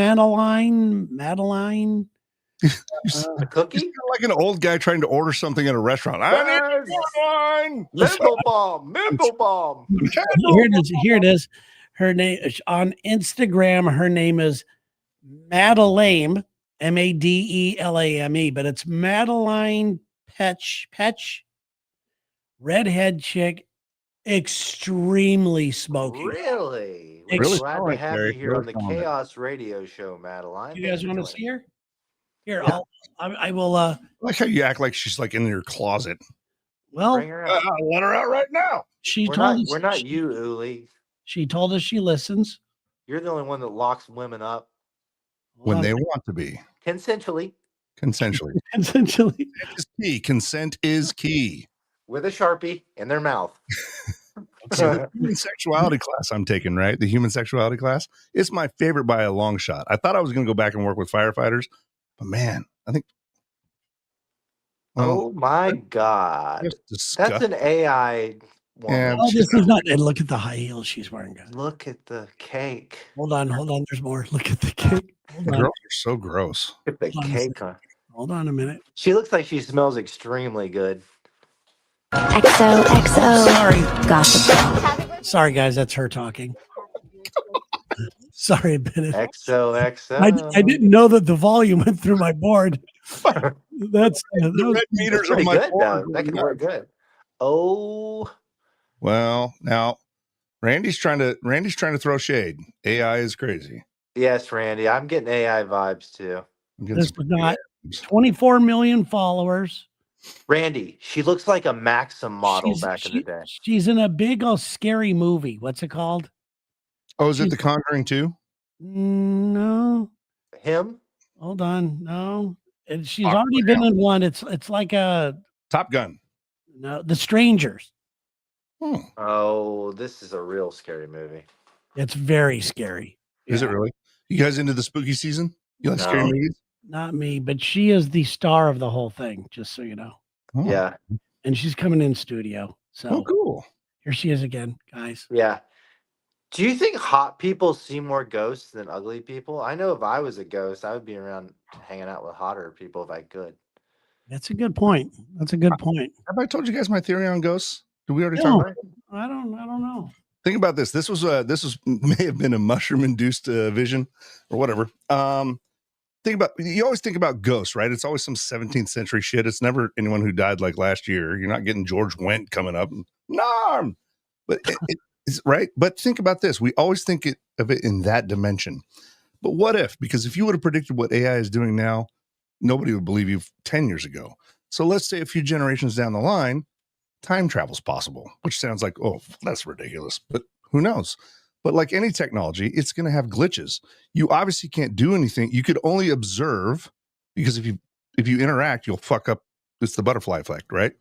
A cookie? He's like an old guy trying to order something at a restaurant. I need wine. Mental bomb. Here it is. Her name on Instagram. Her name is Madelame, Madelame, but it's Madeline Petch, redhead chick, extremely smoky. Really? We're glad to have you here on the Chaos Radio Show, Madeline. You guys want to see her? Here, I will. I like how you act like she's like in your closet. Well, bring her out. I'll let her out right now. We're not you, Uli. She told us she listens. You're the only one that locks women up. When they want to be. Consensually. Consensually. Is key. Consent is key. With a Sharpie in their mouth. So the human sexuality class I'm taking, right? The human sexuality class. It's my favorite by a long shot. I thought I was going to go back and work with firefighters, but man, I think. Oh my God. That's an AI woman. Yeah, this is not. And look at the high heels she's wearing. Guys. Look at the cake. Hold on. There's more. Look at the cake. The girls are so gross. Look at the cake. Hold on a minute. She looks like she smells extremely good. XOXO. Sorry. Gossip. Sorry, guys. That's her talking. Sorry, Bennett. XOXO. I didn't know that the volume went through my board. That's the red meters on my board. That can work good. Oh. Well, now Randy's trying to throw shade. AI is crazy. Yes, Randy. I'm getting AI vibes too. This was not. 24 million followers. Randy, she looks like a Maxim model back in the day. She's in a big old scary movie. What's it called? Oh, is it The Conjuring 2? No. Him? Hold on. No. And she's already been in one. It's like a Top Gun. No, The Strangers. Oh, this is a real scary movie. It's very scary. Is it really? You guys into the spooky season? You like scary movies? Not me, but she is the star of the whole thing, just so you know. Oh. Yeah. And she's coming in studio. So cool. Here she is again, guys. Yeah. Do you think hot people see more ghosts than ugly people? I know if I was a ghost, I would be around hanging out with hotter people if I could. That's a good point. That's a good point. Have I told you guys my theory on ghosts? Did we already talk about it? I don't know. Think about this. This was may have been a mushroom induced vision or whatever. You always think about ghosts, right? It's always some 17th century shit. It's never anyone who died like last year. You're not getting George Wendt coming up. Narm. But it's right. But think about this. We always think of it in that dimension. But what if? Because if you would have predicted what AI is doing now, nobody would believe you 10 years ago. So let's say a few generations down the line, time travel is possible, which sounds like, oh, that's ridiculous. But who knows? But like any technology, it's going to have glitches. You obviously can't do anything. You could only observe, because if you interact, you'll fuck up. It's the butterfly effect, right?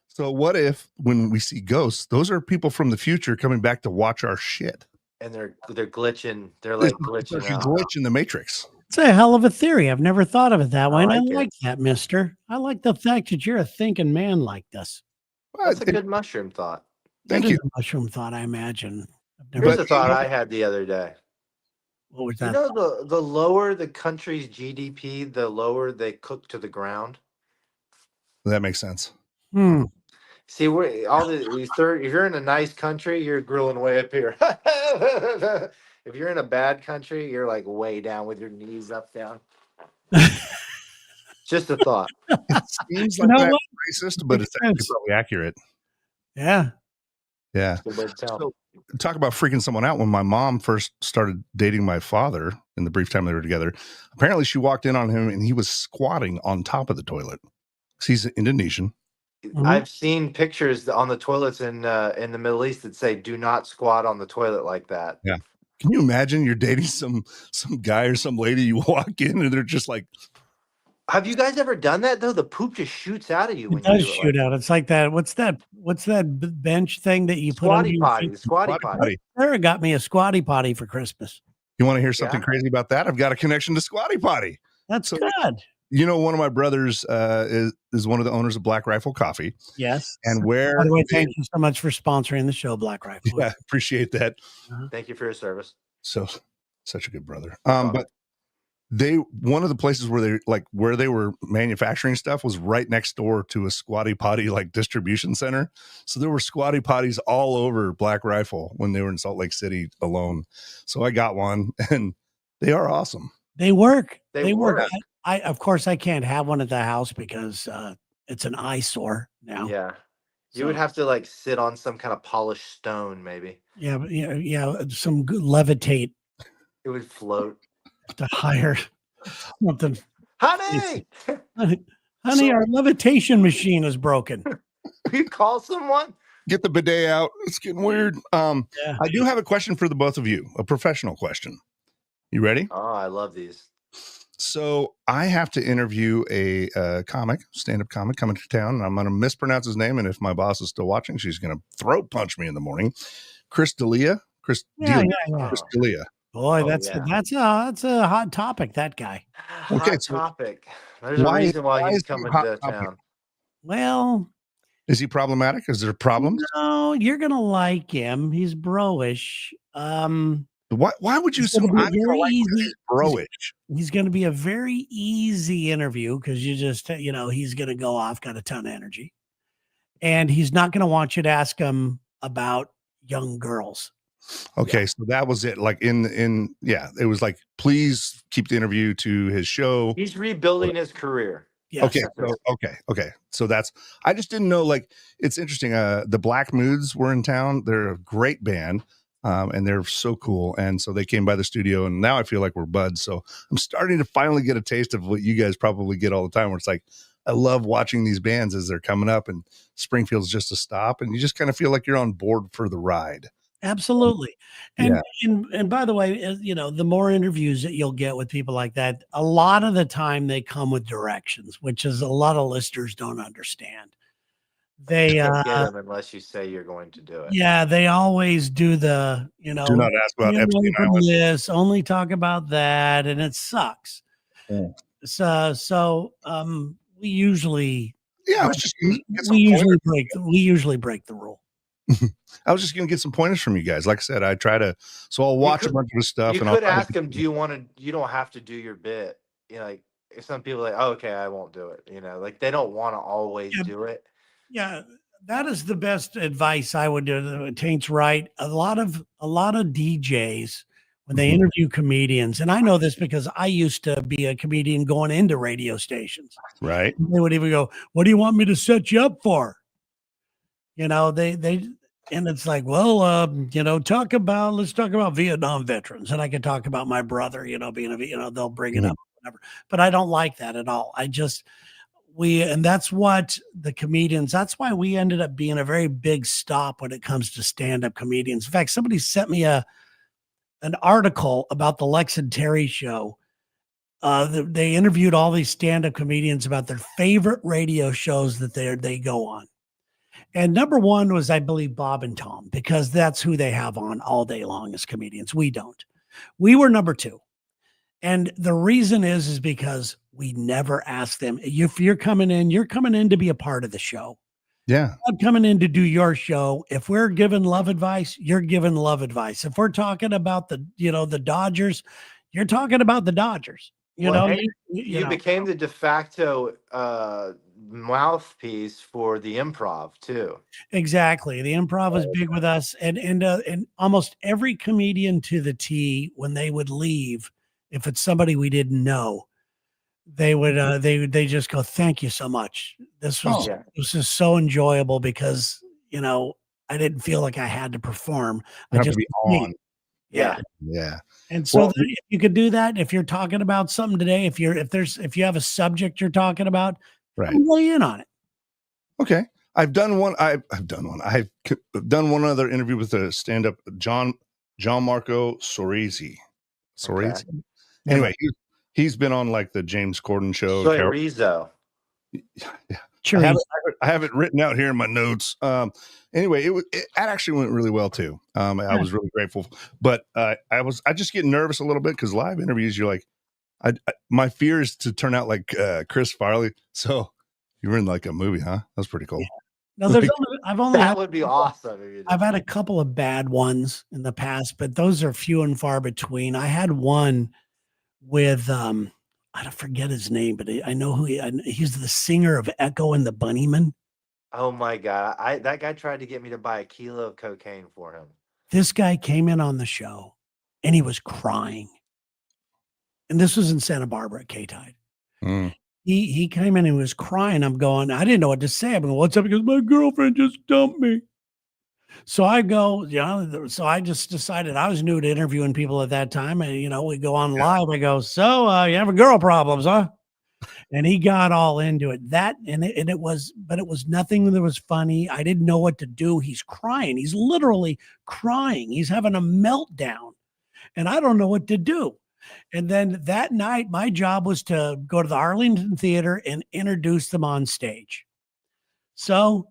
So what if when we see ghosts, those are people from the future coming back to watch our shit? And they're glitching. They're like glitching It's like out. a glitch in the Matrix. It's a hell of a theory. I've never thought of it that way. And I like like that, mister. I like the fact that you're a thinking man like this. That's a good mushroom thought. Thank you. A mushroom thought, I imagine. Here's a thought I had the other day. What was that? You know, the lower the country's GDP, the lower they cook to the ground. That makes sense. See, if you're in a nice country, you're grilling way up here. If you're in a bad country, you're like way down with your knees up down. Just a thought. It seems like that's racist, but it's actually probably accurate. Yeah. Yeah. So, talk about freaking someone out. When my mom first started dating my father in the brief time they were together, apparently she walked in on him and he was squatting on top of the toilet. He's Indonesian. I've seen pictures on the toilets in the Middle East that say "Do not squat on the toilet like that." Yeah. Can you imagine you're dating some guy or some lady, you walk in and they're just like. Have you guys ever done that though? The poop just shoots out of you. It does shoot out. It's like that. What's that bench thing that you put on? Squatty potty. Sarah got me a squatty potty for Christmas. You want to hear something crazy about that? I've got a connection to Squatty Potty. That's good. You know, one of my brothers is one of the owners of Black Rifle Coffee. Yes. And where? By the way, thank you so much for sponsoring the show, Black Rifle. Yeah, appreciate that. Thank you for your service. So, such a good brother. But one of the places where they were manufacturing stuff was right next door to a Squatty Potty like distribution center. So there were Squatty Potties all over Black Rifle when they were in Salt Lake City alone. So I got one, and they are awesome. They work. They work. Of course, I can't have one at the house because it's an eyesore now. Yeah. You would have to like sit on some kind of polished stone, maybe. Yeah. Some good levitate. It would float. To hire something. Honey, our levitation machine is broken. You call someone? Get the bidet out. It's getting weird. I do have a question for the both of you, a professional question. You ready? Oh, I love these. So I have to interview a stand-up comic coming to town, and I'm going to mispronounce his name. And if my boss is still watching, she's going to throat punch me in the morning. Chris D'Elia. Chris D'Elia. Boy, that's a hot topic. That guy. Okay, topic. There's a reason why he's coming to town. Well, is he problematic? Is there problems? No, you're gonna like him. He's bro-ish. Why would you assume I'm bro-ish? He's going to be a very easy interview because you just he's going to go off, got a ton of energy, and he's not going to want you to ask him about young girls. Okay, so that was it. Like it was like, please keep the interview to his show. He's rebuilding his career. Yes. Okay. So I just didn't know. Like, it's interesting. The Black Moods were in town. They're a great band. And they're so cool. And so they came by the studio, and now I feel like we're buds. So I'm starting to finally get a taste of what you guys probably get all the time, where it's like, I love watching these bands as they're coming up, and Springfield's just a stop, and you just kind of feel like you're on board for the ride. Absolutely. And by the way, the more interviews that you'll get with people like that, a lot of the time they come with directions, which is a lot of listeners don't understand. They get them unless you say you're going to do it. Yeah, they always do the, do not ask about Epstein Island. This, only talk about that, and it sucks. Yeah. So we usually I was just we usually break the rule. I was just going to get some pointers from you guys. Like I said, I try to, so I'll watch a bunch of stuff. You could ask them, do you want to, you don't have to do your bit. Like if some people are like, oh, okay, I won't do it. Like they don't want to always do it. Yeah. That is the best advice I would do. Taint's right. A lot of DJs, when they interview comedians, and I know this because I used to be a comedian going into radio stations. Right. They would even go, what do you want me to set you up for? And it's like, well, let's talk about Vietnam veterans. And I could talk about my brother, being they'll bring it up, whatever. But I don't like that at all. And that's what that's why we ended up being a very big stop when it comes to stand-up comedians. In fact, somebody sent me an article about the Lex and Terry show. They interviewed all these stand-up comedians about their favorite radio shows that they go on. And number one was, I believe, Bob and Tom, because that's who they have on all day long as comedians. We don't. We were number two. And the reason is because we never ask them, if you're coming in to be a part of the show. Yeah. I'm coming in to do your show. If we're giving love advice, you're giving love advice. If we're talking about the Dodgers, you're talking about the Dodgers. You became the de facto mouthpiece for the Improv too. Exactly. The Improv was big with us, and almost every comedian to the T, when they would leave, if it's somebody we didn't know, they would they just go, thank you so much. This is so enjoyable because I didn't feel like I had to perform. I just to be on. Yeah. And so if you could do that, if you're talking about something today, if you have a subject you're talking about, right, weigh in on it. Okay. I've done one. I've done one other interview with a stand-up, John Marco Sorisi. Okay. Anyway, he's been on like the James Corden show. Chorizo. Yeah. I have it written out here in my notes. Anyway, it actually went really well too. I was really grateful, but I just get nervous a little bit because live interviews, you're like, my fear is to turn out like Chris Farley. So you were in like a movie, huh? That's pretty cool. No, that would be awesome. I've had a couple of bad ones in the past, but those are few and far between. I had one with I don't forget his name, but I know he's the singer of Echo and the Bunnymen. Oh my God. That guy tried to get me to buy a kilo of cocaine for him. This guy came in on the show and he was crying. And this was in Santa Barbara at K-Tide. He came in and was crying. I'm going, I didn't know what to say. I'm going, what's up? He goes, my girlfriend just dumped me. So I go, so I just decided, I was new to interviewing people at that time. And, we go on live. I go, so you having girl problems, huh? And he got all into it. It was nothing that was funny. I didn't know what to do. He's crying. He's literally crying. He's having a meltdown. And I don't know what to do. And then that night, my job was to go to the Arlington Theater and introduce them on stage. So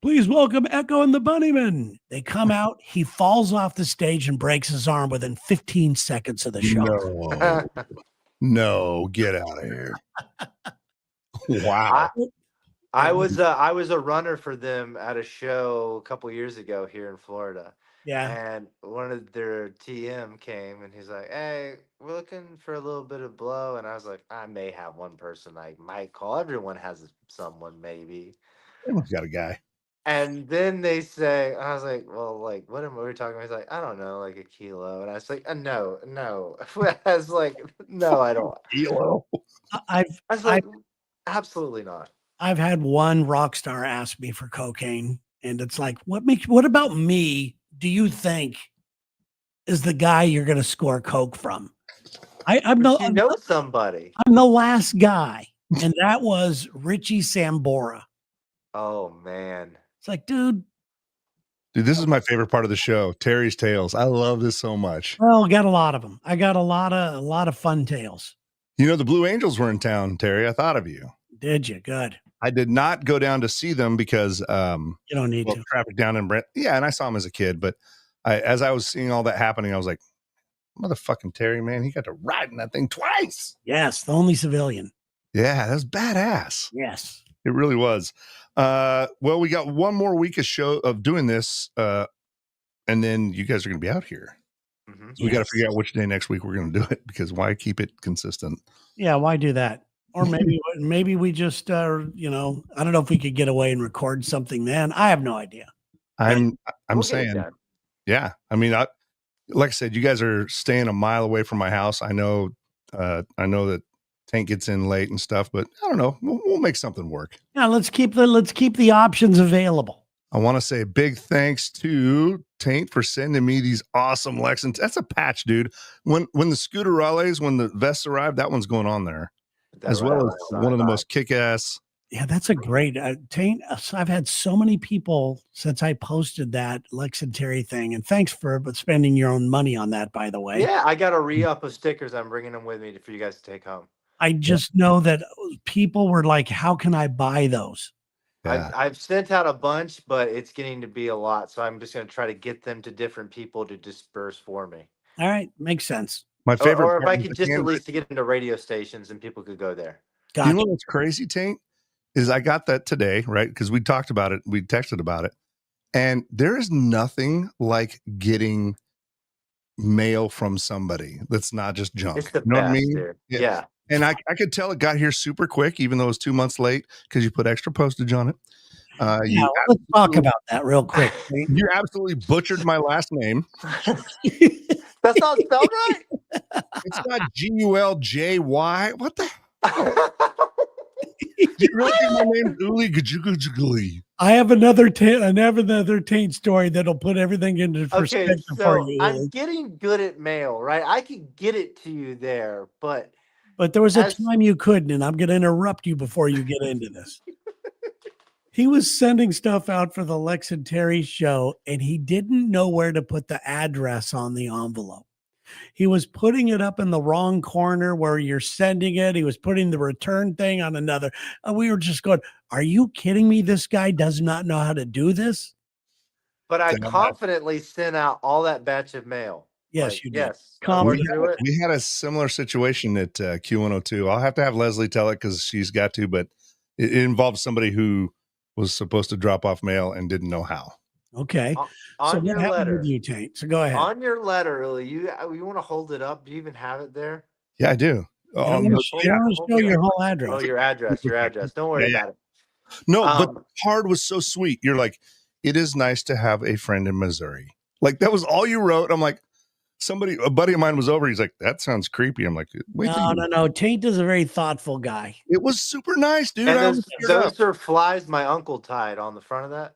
please welcome Echo and the Bunnymen. They come out. He falls off the stage and breaks his arm within 15 seconds of the show. No, get out of here. Wow. I was a runner for them at a show a couple years ago here in Florida. Yeah. And one of their TM came and he's like, hey, we're looking for a little bit of blow. And I was like, I may have one person I might call. Everyone has someone, maybe. Everyone's got a guy. And then they say, I was like, well, like, what am we talking about? He's like, I don't know, like a kilo. And I was like, no. I was like, no, I don't. Kilo. I was like, absolutely not. I've had one rock star ask me for cocaine. And it's like, what about me do you think is the guy you're going to score coke from? I'm Somebody. I'm the last guy, and that was Richie Sambora. Oh man, it's like, dude, this is my favorite part of the show, Terry's Tales. I love this so much. Well, got a lot of them. I got a lot of fun tales. You know, the Blue Angels were in town, Terry. I thought of you. Did you? Good. I did not go down to see them because you don't need to. Traffic down in Brent. Yeah, and I saw them as a kid, but as I was seeing all that happening, I was like, motherfucking Terry, man, he got to ride in that thing twice. Yes, the only civilian. Yeah, that was badass. Yes, it really was. Well, we got one more week of doing this, and then you guys are going to be out here. Mm-hmm. So we got to figure out which day next week we're going to do it, because why keep it consistent? Yeah, why do that? Or maybe we just, I don't know if we could get away and record something then. I have no idea. I'm saying, yeah. I mean, like I said, you guys are staying a mile away from my house. I know that Tank gets in late and stuff, but I don't know. We'll make something work. Yeah, let's keep the options available. I want to say big thanks to Taint for sending me these awesome Lexington. That's a patch, dude. When the Scooterales, when the vests arrived, that one's going on there, as well as one of the most kick-ass. Yeah, that's a great Taint. I've had so many people since I posted that Lex and Terry thing, and thanks for spending your own money on that, by the way. Yeah, I got a re-up of stickers. I'm bringing them with me for you guys to take home. I just know that people were like, "How can I buy those?" Yeah. I've sent out a bunch, but it's getting to be a lot, so I'm just going to try to get them to different people to disperse for me. All right, makes sense. My favorite, or if I could just at least get into radio stations and people could go there. Gotcha. You know what's crazy, Taint? Is I got that today, right? Because we talked about it, we texted about it, and there is nothing like getting mail from somebody that's not just junk. It's the best, I mean? Yeah. And I could tell it got here super quick, even though it was 2 months late, because you put extra postage on it. Let's talk about that real quick. You absolutely butchered my last name. That's not spelled right. It's not Guljy. What the hell? You really think my name's Uli Gajugajugli? I have another Taint story that'll put everything into perspective for you. I'm getting good at mail, right? I can get it to you there, but there was a time you couldn't, and I'm going to interrupt you before you get into this. He was sending stuff out for the Lex and Terry show, and he didn't know where to put the address on the envelope. He was putting it up in the wrong corner where you're sending it. He was putting the return thing on another. And we were just going, are you kidding me? This guy does not know how to do this. But I confidently sent out all that batch of mail. Yes, you did. Yes. We had a similar situation at Q102. I'll have to have Leslie tell it because she's got to, but it involved somebody who was supposed to drop off mail and didn't know how. Okay. On your letter, you, Taint? So go ahead. On your letter, you want to hold it up? Do you even have it there? Yeah, I do. You want to show your whole address. Oh, your address. Don't worry about it. No, but Hard was so sweet. You're like, it is nice to have a friend in Missouri. Like, that was all you wrote. I'm like, a buddy of mine was over. He's like, that sounds creepy. I'm like, wait. No. Taint is a very thoughtful guy. It was super nice, dude. And those are flies my uncle tied on the front of that.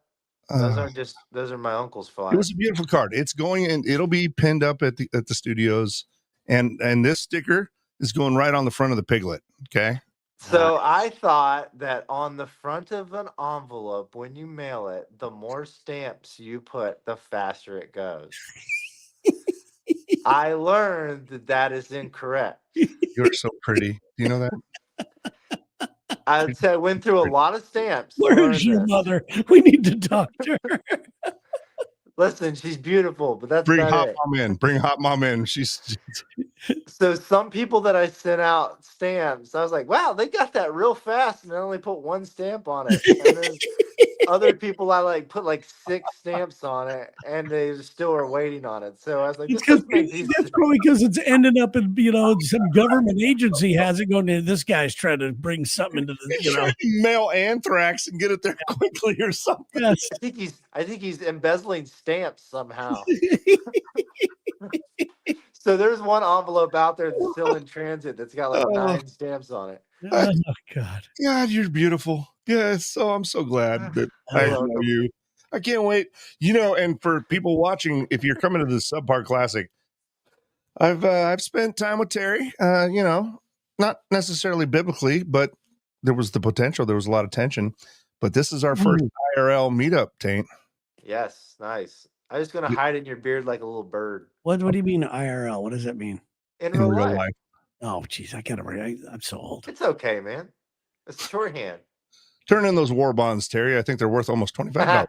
Those are my uncle's flies. It was a beautiful card. It's going in. It'll be pinned up at the studios, and this sticker is going right on the front of the Piglet. Okay. So I thought that on the front of an envelope, when you mail it, the more stamps you put, the faster it goes. I learned that is incorrect. You're so pretty. Do you know that? I went through a lot of stamps. Where's your mother? We need to talk to her. Listen, she's beautiful, but that's Bring Hot Mom in. Bring Hot Mom in. She's so some people that I sent out stamps, I was like, wow, they got that real fast, and I only put one stamp on it. And then other people I put 6 stamps on it, and they still are waiting on it. So I was like, that's probably because it's ended up in some government agency has it going. This guy's trying to bring something into the mail anthrax and get it there quickly or something. Yes. I think he's embezzling stamps somehow. So there's one envelope out there that's still in transit that's got 9 stamps on it. Oh God! God, you're beautiful. Yes, I'm so glad that I know you. I can't wait. You know, and for people watching, if you're coming to the Subpar Classic, I've spent time with Terry. You know, not necessarily biblically, but there was the potential. There was a lot of tension. But this is our first IRL meetup, Taint. Yes, nice. I'm just gonna hide in your beard like a little bird. What do you mean IRL? What does that mean? In real life. Oh, geez, I gotta. I'm so old. It's okay, man. It's shorthand. Turn in those war bonds, Terry. I think they're worth almost $25.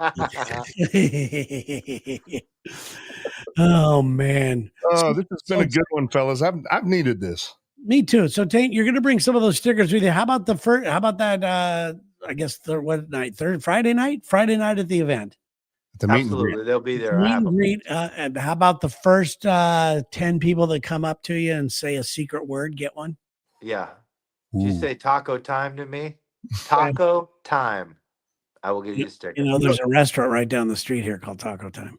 Oh man. Oh, this has been a good one, fellas. I've needed this. Me too. So Taint, you're gonna bring some of those stickers with you. How about that? I guess what night? Friday night? Friday night at the event. The meet Absolutely, and greet. they'll be there. Meet and greet. And how about the first 10 people that come up to you and say a secret word? Get one. Yeah. Did you say taco time to me? Taco time. I will give you a sticker. You know, there's a restaurant right down the street here called Taco Time.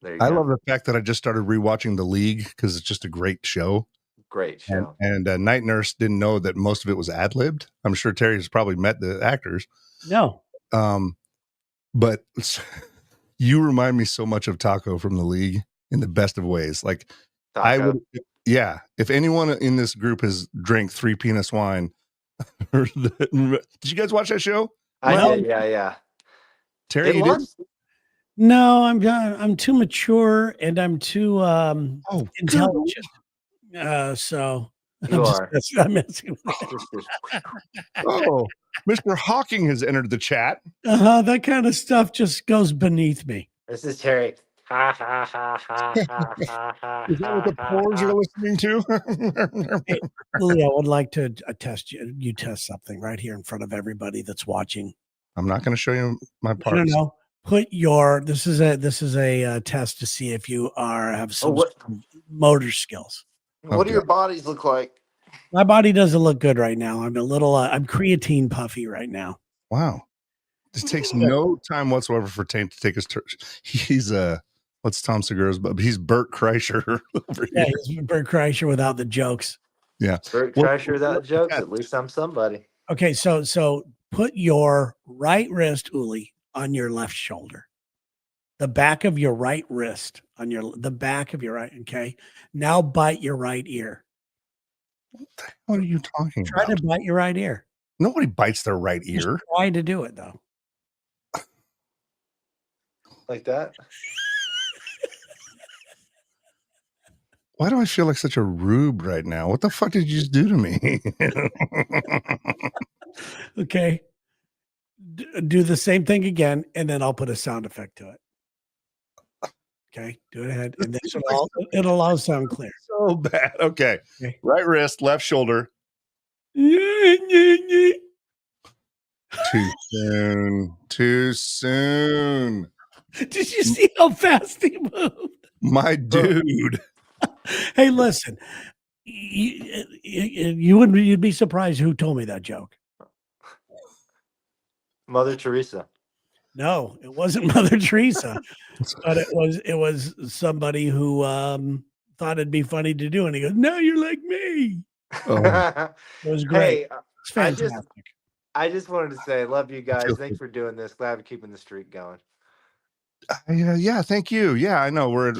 There you I go. love the fact that I just started rewatching The League because it's just a great show. Great show. And Night Nurse didn't know that most of it was ad-libbed. I'm sure Terry's probably met the actors. No. But you remind me so much of Taco from The League in the best of ways. Like Taco. I would, yeah. If anyone in this group has drank 3 Penis wine, did you guys watch that show? I did, yeah. Terry, you did? No, I'm too mature and I'm too intelligent. So you are. I'm messing with it. Oh, Mr. Hawking has entered the chat. That kind of stuff just goes beneath me. This is Terry. Ha ha ha ha ha ha. Is that what the pores are listening to? Hey, Lily, I would like to test you test something right here in front of everybody that's watching. I'm not going to show you my parts. No. This is a test to see if you have some motor skills. What do your bodies look like? My body doesn't look good right now. I'm a little I'm creatine puffy right now. Wow. This takes no time whatsoever for Taint to take his turn. He's what's Tom Segura's, but he's Bert Kreischer over here. He's Bert Kreischer without the jokes. Yeah. Bert Kreischer without jokes. At least I'm somebody. Okay, so put your right wrist, Uli, on your left shoulder. The back of your right wrist on the back of your right. Okay. Now bite your right ear. What are you talking about? Try to bite your right ear. Nobody bites their right ear. Just try to do it though. Like that? Why do I feel like such a rube right now? What the fuck did you just do to me? Okay. Do the same thing again, and then I'll put a sound effect to it. Okay, do it ahead, and this it'll all sound clear. So bad. Okay. Right wrist, left shoulder. Too soon. Did you see how fast he moved? My dude. Hey, listen. You'd be surprised who told me that joke. Mother Teresa. No, it wasn't Mother Teresa, but it was somebody who thought it'd be funny to do, and he goes, "No, you're like me." Oh. It was great. Hey, It's fantastic. I just wanted to say, I love you guys. Thanks for doing this. Glad we're keeping the streak going. Yeah, thank you. Yeah, I know.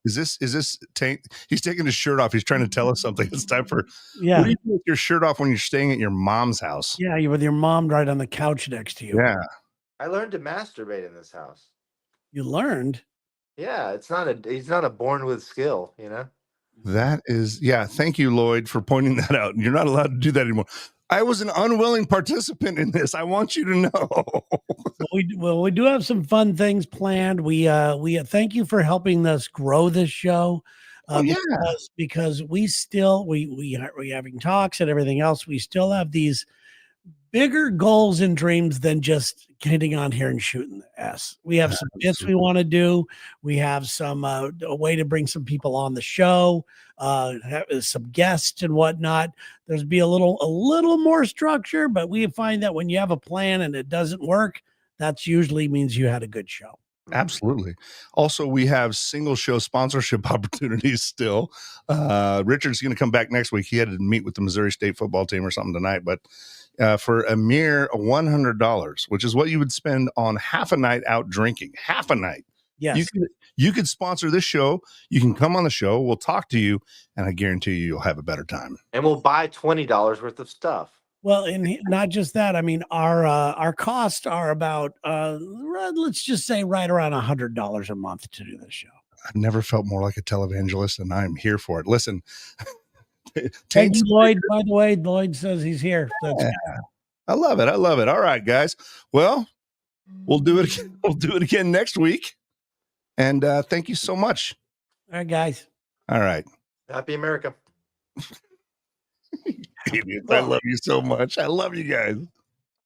Is this Taint? He's taking his shirt off. He's trying to tell us something. It's time for Yeah. What do you do with your shirt off when you're staying at your mom's house? Yeah, you're with your mom right on the couch next to you. Yeah. I learned to masturbate in this house. You learned? Yeah, he's not a born with skill, you know? That is, yeah. Thank you, Lloyd, for pointing that out. You're not allowed to do that anymore. I was an unwilling participant in this. I want you to know. we do have some fun things planned. We thank you for helping us grow this show. Because we still we having talks and everything else. We still have these bigger goals and dreams than just getting on here and shooting the S. We have some bits we want to do. We have some a way to bring some people on the show, have some guests and whatnot. There's be a little more structure, but we find that when you have a plan and it doesn't work, that's usually means you had a good show. Absolutely. Also, we have single show sponsorship opportunities still. Richard's going to come back next week. He had to meet with the Missouri State football team or something tonight, but for a mere $100, which is what you would spend on half a night out drinking. Half a night. Yes. You could sponsor this show. You can come on the show. We'll talk to you, and I guarantee you'll have a better time. And we'll buy $20 worth of stuff. Well, and not just that. I mean, our costs are about let's just say right around $100 a month to do this show. I've never felt more like a televangelist, and I'm here for it. Listen, thank you, Lloyd. By the way, Lloyd says he's here. Yeah, I love it. I love it. All right, guys. Well, we'll do it. We'll do it again next week. And thank you so much. All right, guys. All right. Happy America. Idiots. I love you so much. I love you guys.